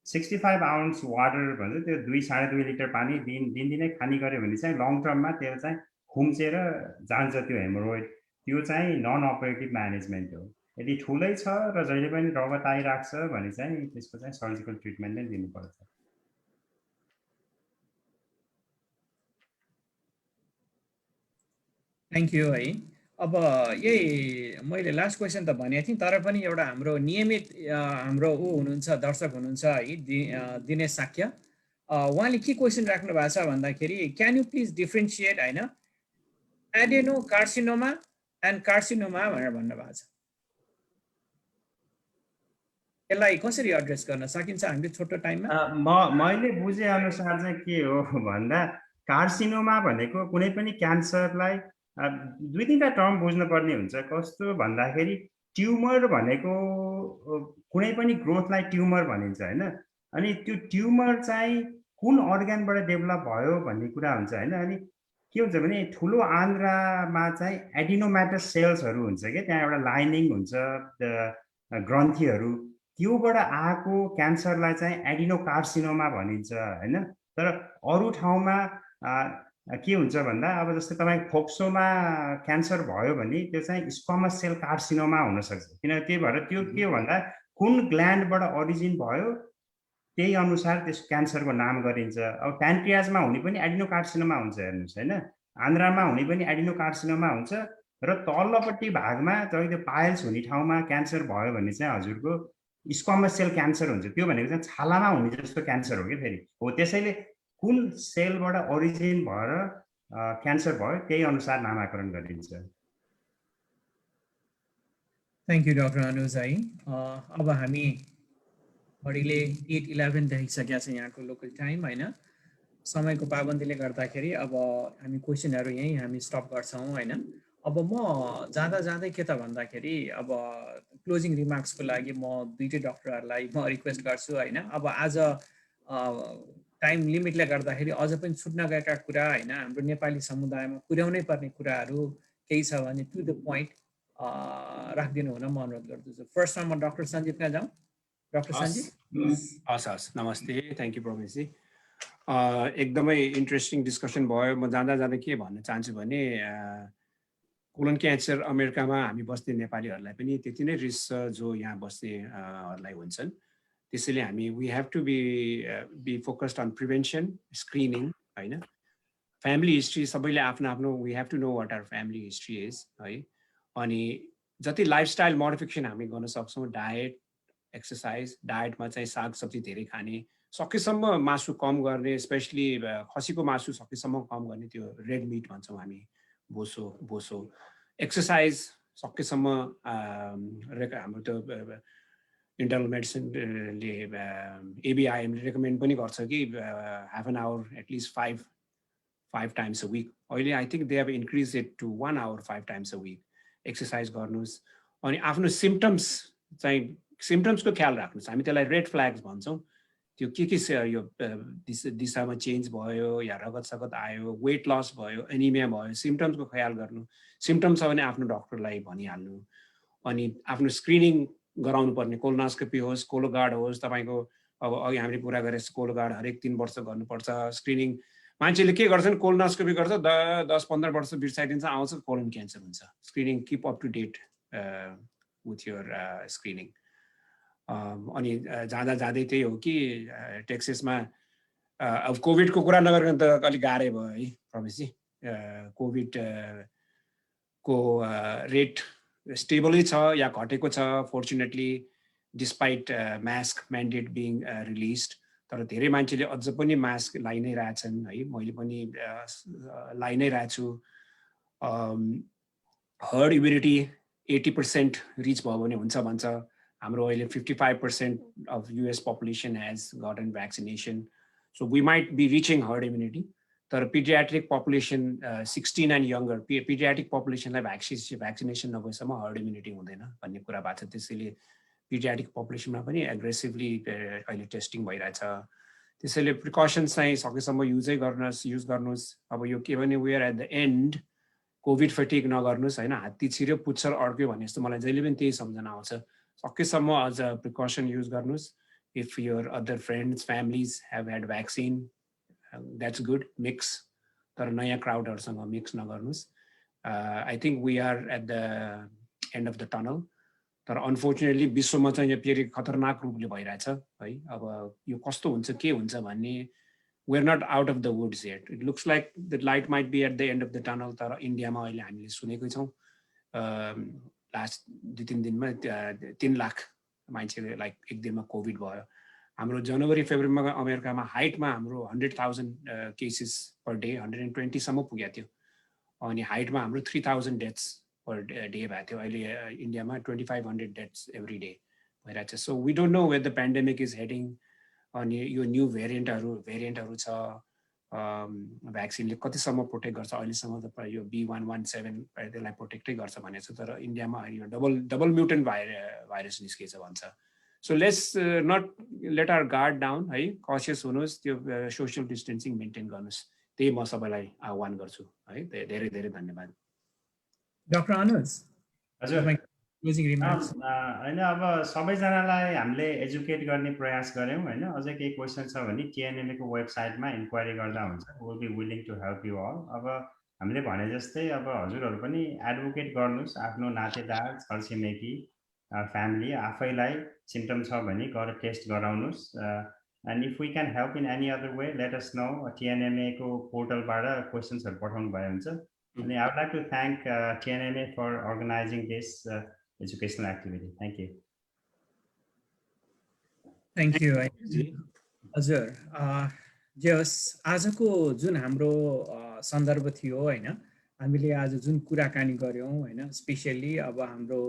65 आउन्स वाटर भन्छ त्यो 2-2.5 लिटर पानी दिनदिनै खाने गऱ्यो भने चाहिँ लङ टर्ममा त्यो चाहिँ खुम्चेर जान्छ त्यो हेमोरोइड। त्यो चाहिँ नन अपरेटिभ म्यानेजमेन्ट हो। यदि ठुलै छ र जहिले पनि रगत आइराख्छ भने चाहिँ त्यसको चाहिँ सर्जिकल ट्रिटमेन्ट नै दिनुपर्छ। थ्याङ्क यू है। अब यही मैले लास्ट क्वेसन त भनेको थिएँ, तर पनि एउटा हाम्रो नियमित हाम्रो हुनुहुन्छ दर्शक हुनुहुन्छ है दिनेश साक्य, उहाँले के क्वेसन राख्नु भएको छ भन्दाखेरि क्यान यु प्लिज डिफ्रेन्सिएट होइन एडेनो कार्सिनोमा एन्ड कार्सिनोमा भनेर भन्नुभएको छ। यसलाई कसरी एड्रेस गर्न सकिन्छ हामीले छोटो टाइममा? मैले बुझे अनुसार चाहिँ के हो भन्दा कार्सिनोमा भनेको कुनै पनि क्यान्सरलाई 2-3टा टर्म बुझ्नुपर्ने हुन्छ। कस्तो भन्दाखेरि ट्युमर भनेको कुनै पनि ग्रोथलाई ट्युमर भनिन्छ होइन। अनि त्यो ट्युमर चाहिँ कुन अर्ग्यानबाट डेभलप भयो भन्ने कुरा हुन्छ होइन। अनि के हुन्छ भने ठुलो आन्द्रामा चाहिँ एडिनोम्याटस सेल्सहरू हुन्छ क्या, त्यहाँ एउटा लाइनिङ हुन्छ ग्रन्थीहरू, त्योबाट आएको क्यान्सरलाई चाहिँ एडिनोकार्सिनोमा भनिन्छ होइन। तर अरू ठाउँमा के हुन्छ भन्दा अब जस्तै तपाईँ फोक्सोमा क्यान्सर भयो भने त्यो चाहिँ स्क्वामस सेल कार्सिनोमा हुनसक्छ। किनभने त्यही भएर त्यो के हो भन्दा कुन ग्ल्यान्डबाट ओरिजिन भयो त्यही अनुसार त्यस क्यान्सरको नाम गरिन्छ। अब प्यान्क्रियाजमा हुने पनि एडिनोकार्सिनोमा हुन्छ हेर्नुहोस् होइन, आन्द्रामा हुने पनि एडिनोकार्सिनोमा हुन्छ, र तल्लोपट्टि भागमा जब त्यो पाइल्स हुने ठाउँमा क्यान्सर भयो भने चाहिँ हजुरको स्क्वामस सेल क्यान्सर हुन्छ। त्यो भनेको चाहिँ छालामा हुने जस्तो क्यान्सर हो कि फेरि हो। त्यसैले कुन सेलबाट ओरिजिन भएर क्यान्सर भयो त्यही अनुसार नामाकरण गरिन्छ। थ्याङ्क यू डाक्टर अनुज है। अब हामी घडीले 8:11 देखिसकेका छ यहाँको लोकल टाइम होइन। समयको पाबन्दीले गर्दाखेरि अब हामी क्वेसनहरू यहीँ हामी स्टप गर्छौँ होइन। अब म जाँदै के त भन्दाखेरि अब क्लोजिङ रिमार्क्सको लागि म दुईटै डक्टरहरूलाई म रिक्वेस्ट गर्छु होइन। अब आज टाइम लिमिटले गर्दाखेरि अझ पनि छुट्न गएका कुरा होइन हाम्रो नेपाली समुदायमा पुर्याउनै पर्ने कुराहरू केही छ भने टु द पोइन्ट राखिदिनु हुन म अनुरोध गर्दछु। फर्स्टमा म डाक्टर सञ्जीवका जाउँ। डाक्टर सञ्जीव। हस् नमस्ते, थ्याङ्क यू प्रमेशजी। एकदमै इन्ट्रेस्टिङ डिस्कसन भयो। म जाँदा के भन्न चाहन्छु भने कोलन क्यान्सर अमेरिकामा हामी बस्ने नेपालीहरूलाई पनि त्यति नै रिस्क छ जो यहाँ बस्नेहरूलाई हुन्छन्। त्यसैले हामी we have to be focused on prevention, screening होइन। फ्यामिली हिस्ट्री सबैले आफ्नो आफ्नो we have to know what our family history is है। अनि जति लाइफस्टाइल मोडिफिकेसन हामी गर्न सक्छौँ, डायट, एक्सर्साइज, डायटमा चाहिँ सागसब्जी धेरै खाने, सकेसम्म मासु कम गर्ने, स्पेसली खसीको मासु सकेसम्म कम गर्ने, त्यो रेड मिट भन्छौँ हामी, बोसो। एक्सर्साइज सकेसम्म हाम्रो त्यो इन्टरनल मेडिसिनले एबिआइएमले रेकमेन्ड पनि गर्छ कि half an hour at least 5 times a week. अहिले I think they have increase it to 1 hour 5 times a week. Exercise गर्नुहोस्। अनि आफ्नो सिम्टम्स चाहिँ सिम्टम्सको ख्याल राख्नुहोस्। हामी त्यसलाई रेड फ्ल्याग्स भन्छौँ। त्यो के यो दिशामा चेन्ज भयो या रगत सगत आयो, वेट लस भयो, एनिमिया भयो, सिम्टम्सको ख्याल गर्नु। सिम्टम्स छ भने आफ्नो डक्टरलाई भनिहाल्नु। अनि आफ्नो स्क्रिनिङ गराउनु पर्ने, कोलोनोस्कोपी होस्, कोलोगार्ड होस्, तपाईँको अब अघि हामीले कुरा गरे कोलोगार्ड हरेक 3 वर्ष गर्नुपर्छ। स्क्रिनिङ मान्छेले के गर्छन्, कोलोनोस्कोपी गर्छ, 10-15 वर्ष बिर्साइदिन्छ, आउँछ कोलन क्यान्सर हुन्छ। Screening keep up to date with your screening. अनि जाँदै त्यही हो कि टेक्सासमा अब कोभिडको कुरा नगरिकन त अलिक गाह्रै भयो है प्रवेशजी। कोभिड को रेट स्टेबलै छ या घटेको छ fortunately, despite mask mandate being release. तर धेरै मान्छेले अझ पनि मास्क लाइ नै रहेछन् है, मैले पनि लाइ नै रहेछु। हर्ड इम्युनिटी 80% रिच भयो भने हुन्छ भन्छ। हाम्रो अहिले 55% of US population has gotten vaccination, so we might be reaching herd immunity. तर paediatric population 16 and younger paediatric पपुलेसनलाई भ्याक्सिनेसन नभएसम्म हर्ड इम्युनिटी हुँदैन भन्ने कुरा भएको छ। त्यसैले पिडियाट्रिक पपुलेसनमा पनि एग्रेसिभली अहिले टेस्टिङ भइरहेछ। त्यसैले प्रिकसन्स चाहिँ सकेसम्म युज गर्नुहोस्। अब यो के भने we are at the end, covid fatigue नगर्नुहोस् होइन। हात्ती छिर्यो पुच्छर अड्क्यो भने जस्तो मलाई जहिले पनि त्यही सम्झना आउँछ। सकेसम्म अझ प्रिकसन युज गर्नुहोस्। If your other friends families have had vaccine that's good, mix, तर नयाँ क्राउडहरूसँग मिक्स नगर्नुहोस्। I think we are at the end of the tunnel. तर अनफोर्चुनेटली विश्वमा चाहिँ यो फेरि खतरनाक रूपले भइरहेछ है। अब यो कस्तो हुन्छ के हुन्छ भन्ने, we are not out of the woods yet. It looks like the light might be at the end of the tunnel. तर इन्डियामा अहिले हामीले सुनेकै छौँ लास्ट 2-3 दिनमा 3 लाख मान्छेले लाइक एक दिनमा कोभिड भयो। हाम्रो जनवरी फेब्रुअरीमा अमेरिकामा हाइटमा हाम्रो 100,000 केसेस पर डे, 120 सम्म पुगेको थियो। अनि हाइटमा हाम्रो 3,000 डेथ्स पर डे भएको थियो। अहिले इन्डियामा 2,500 डेथ्स एभ्री डे भइरहेको छ। So we don't know where the pandemic is heading. अनि यो न्यू भेरिएन्टहरू छ, भ्याक्सिनले कतिसम्म प्रोटेक्ट गर्छ, अहिलेसम्म त यो B117 त्यसलाई प्रोटेक्टै गर्छ भनेको छ। तर इन्डियामा यो डबल म्युटेन्ट भाइरस निस्केछ भन्छ। So let's not let our guard down है, कसियस हुनुहोस्, त्यो सोसियल डिस्टेन्सिङ मेन्टेन गर्नुहोस्। त्यही म सबैलाई आह्वान गर्छु है। धेरै धेरै धन्यवाद। डाक्टर अनुज हजुर होइन, अब सबैजनालाई हामीले एजुकेट गर्ने प्रयास गऱ्यौँ होइन। अझै केही क्वेसन छ भने TNMA को वेबसाइटमा इन्क्वायरी गर्दा हुन्छ। Will be willing to help you all. अब हामीले भने जस्तै अब हजुरहरू पनि एडभोकेट गर्नुहोस्, आफ्नो नातेदार, छरछिमेकी, फ्यामिली, आफैलाई सिम्टम छ भने गएर टेस्ट गराउनुहोस्। And if we can help in any other way let us know. TNMA को पोर्टलबाट क्वेसन्सहरू पठाउनु भयो हुन्छ। अनि I would like to thank TNMA for organising this educational activity. Thank you. Thank you. हजुर जे होस्, आजको जुन हाम्रो सन्दर्भ थियो होइन, हामीले आज जुन कुराकानी गऱ्यौँ होइन, स्पेसियली अब हाम्रो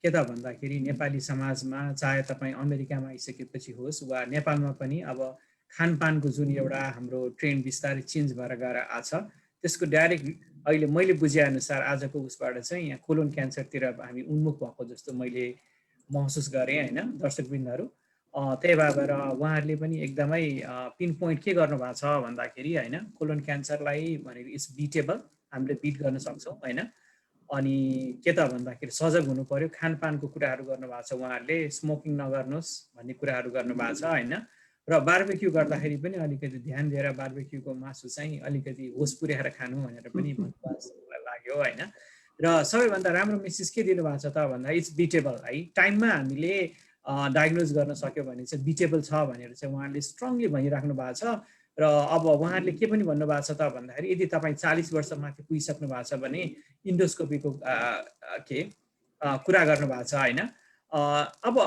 के त भन्दाखेरि नेपाली समाजमा चाहे तपाईँ अमेरिकामा आइसकेपछि होस् वा नेपालमा पनि अब खानपानको जुन एउटा हाम्रो ट्रेन्ड बिस्तारै चेन्ज भएर गएर आछ, त्यसको डाइरेक्ट अहिले मैले बुझेअनुसार आजको उसबाट चाहिँ यहाँ कोलोन क्यान्सरतिर हामी उन्मुख भएको जस्तो मैले महसुस गरेँ होइन दर्शकवृन्दहरू। त्यही भएर उहाँहरूले पनि एकदमै पिन पोइन्ट के गर्नुभएको छ भन्दाखेरि होइन, कोलोन क्यान्सरलाई भनेको इट्स बिटेबल, हामीले बिट गर्न सक्छौँ होइन। अनि के त भन्दाखेरि सजग हुनु पर्यो, खानपानको कुराहरू गर्नुभएको छ उहाँहरूले, स्मोकिङ नगर्नुहोस् भन्ने कुराहरू गर्नुभएको छ होइन। र बार्बेक्यू गर्दाखेरि पनि अलिकति ध्यान दिएर बार्बेक्यूको मासु चाहिँ अलिकति होस पुर्याएर खानु भनेर पनि मलाई लाग्यो होइन। र सबैभन्दा राम्रो मेसेज के दिनुभएको छ त भन्दा इट्स बिटेबल है। टाइममा हामीले डायग्नोज गर्न सक्यो भने चाहिँ बिटेबल छ भनेर चाहिँ उहाँले स्ट्रङली भनिराख्नु भएको छ। र अब उहाँहरूले के पनि भन्नुभएको छ त भन्दाखेरि यदि तपाईँ 40 वर्ष माथि पुगिसक्नु भएको छ भने इन्डोस्कोपीको कुरा गर्नुभएको छ होइन। अब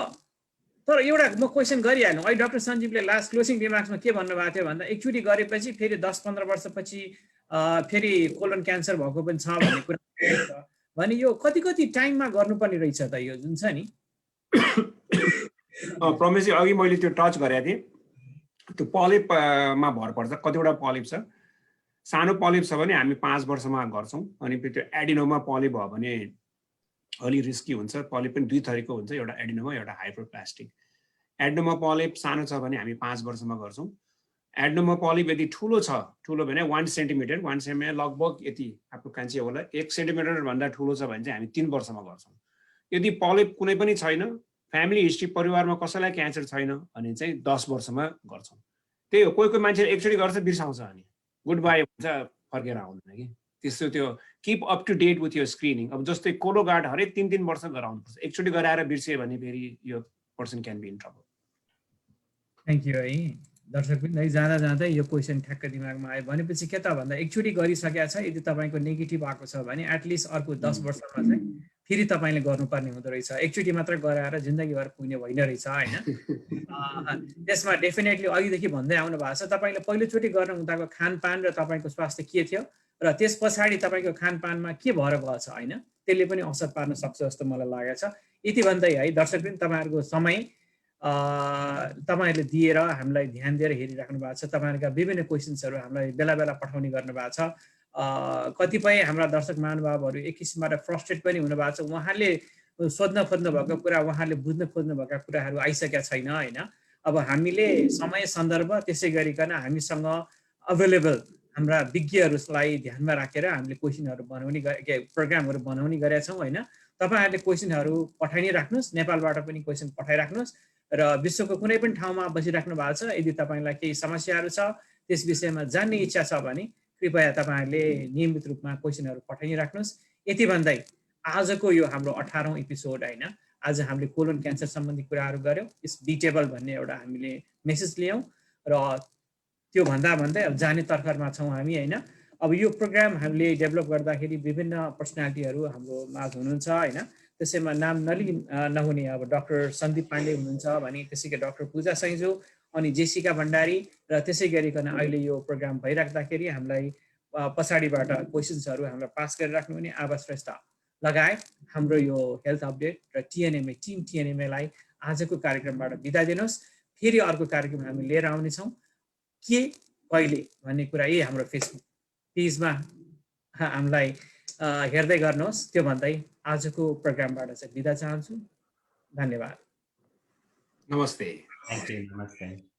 तर एउटा म क्वेसन गरिहाल्नु है, डाक्टर सञ्जीवले लास्ट क्लोजिङ रिमार्क्समा के भन्नुभएको थियो भन्दा एकचोटि गरेपछि फेरि 10-15 वर्षपछि फेरि कोलन क्यान्सर भएको पनि छ भन्ने कुरा छ भने यो कति टाइममा गर्नुपर्ने रहेछ त यो जुन छ नि? प्रमेशजी अघि मैले त्यो टच गरेको थिएँ, त्यो पलिपमा भर पर्छ, कतिवटा पलिप छ। सानो पलिप छ भने हामी 5 वर्षमा गर्छौँ, अनि त्यो एडिनोमा पलिप भयो भने अलि रिस्की हुन्छ। पलिप पनि दुई थरीको हुन्छ, एउटा एडिनोमा एउटा हाइपरप्लास्टिक। एडिनोमा पलिप सानो छ भने हामी 5 वर्षमा गर्छौँ। एडिनोमा पलिप यदि ठुलो छ, ठुलो भने 1 सेन्टिमिटर, 1 सेन्टिमिटर लगभग यति आफ्नो कान्छी होला, 1 सेन्टिमिटर भन्दा ठुलो छ भने चाहिँ हामी 3 वर्षमा गर्छौँ। यदि पलिप कुनै पनि छैन, फ्यामिली हिस्ट्री परिवारमा कसैलाई क्यान्सर छैन भने चाहिँ 10 वर्षमा गर्छौँ। त्यही हो, कोही मान्छेले एकचोटि गर्छ बिर्साउँछ, अनि गुड बाई हुन्छ, फर्केर आउँदैन कि। त्यसो त्यो keep up to date with यो स्क्रिनिङ। अब जस्तै कोलोगार्ड हरेक 3-3 वर्ष गराउनुपर्छ। एकचोटि गराएर बिर्सियो भने फेरि यो person can be in trouble. Thank you है दर्शक पनि जाँदै यो क्वेसन ठ्याक्क दिमागमा आयो भनेपछि के त भन्दा एकचोटि गरिसकेको छ, यदि तपाईँको नेगेटिभ आएको छ भने एटलिस्ट अर्को 10 वर्षमा चाहिँ फेरि तपाईँले गर्नुपर्ने हुँदो रहेछ। एकचोटि मात्र गराएर जिन्दगीभर पुग्ने होइन रहेछ होइन। त्यसमा डेफिनेटली अघिदेखि भन्दै आउनु भएको छ, तपाईँले पहिलोचोटि गर्नु हुँदाको खानपान र तपाईँको स्वास्थ्य के थियो र त्यस पछाडि तपाईँको खानपानमा के भएर गएको छ होइन, त्यसले पनि असर पार्न सक्छ जस्तो मलाई लागेको छ। यति भन्दै है दर्शक पनि तपाईँहरूको समय तपाईहरुले दिएर हामीलाई ध्यान दिएर हेरिराख्नु भएको छ। तपाईहरुका विभिन्न क्वेशन्सहरु हामीलाई बेला बेला पठाउने गर्नु भएको छ। कतिपय हाम्रा दर्शक महानुभावहरु एक किसिमबाट फ्रस्ट्रेट पनि हुनु भएको छ। उहाँले सोध्न खोज्नु भएको कुरा, उहाँले बुझ्न खोज्नु भएका कुराहरु आइसकेका छैन हैन। अब हामीले समय सन्दर्भ त्यसै गरिकन हामीसँग अवेलेबल हाम्रा विज्ञहरुलाई ध्यानमा राखेर हामीले क्वेशनहरु बनाउने प्रोग्रामहरु बनाउने गरेका छौं हैन। तपाईहरुले क्वेशनहरु पठाइ नै राख्नुस्, नेपालबाट पनि क्वेशन पठाइराख्नुस् र विश्वको कुनै पनि ठाउँमा बसिराख्नु भएको छ, यदि तपाईलाई केही समस्याहरु छ, त्यस विषयमा जान्ने इच्छा छ भने कृपया तपाईहरुले नियमित रूपमा क्वेशनहरु पठाइ नै राख्नुस्। यति भन्दै आजको यो हाम्रो 18औं एपिसोड हैन, आज हामीले कोलन क्यान्सर सम्बन्धी कुराहरु गर्यौं। इस बिटेबल भन्ने एउटा हामीले मेसेज लियौं र त्यो भन्दै अब जाने तर्खरमा छौं हामी हैन। अब यो प्रोग्राम हामीले डेभलप गर्दाखेरि विभिन्न पर्सनालिटीहरु हाम्रो माझ हुनुहुन्छ हैन। त्यसैमा नाम नहुने अब डाक्टर सन्दीप पाण्डे हुनुहुन्छ भने, त्यसैगरी डाक्टर पूजा सैजु अनि जेसिका भण्डारी र त्यसै गरिकन अहिले यो प्रोग्राम भइराख्दाखेरि हामीलाई पछाडीबाट क्वेशन्सहरु हामीलाई पास गरिराख्नु हुने आवाज श्रेष्ठ लगायत हाम्रो यो हेल्थ अपडेट र टिएनएमए टिम टिएनएमए लाई आजको कार्यक्रमबाट बिदा दिनुहोस्। फेरि अर्को कार्यक्रम हामी लिएर आउने छौं। के कहिले भन्ने कुरा यही हाम्रो फेसबुक पेजमा हामीलाई हेर्दै गर्नुहोस्। त्यो भन्दै आजको प्रोग्रामबाट चाहिँ बिदा चाहन्छु। धन्यवाद। नमस्ते। Thank you. नमस्ते।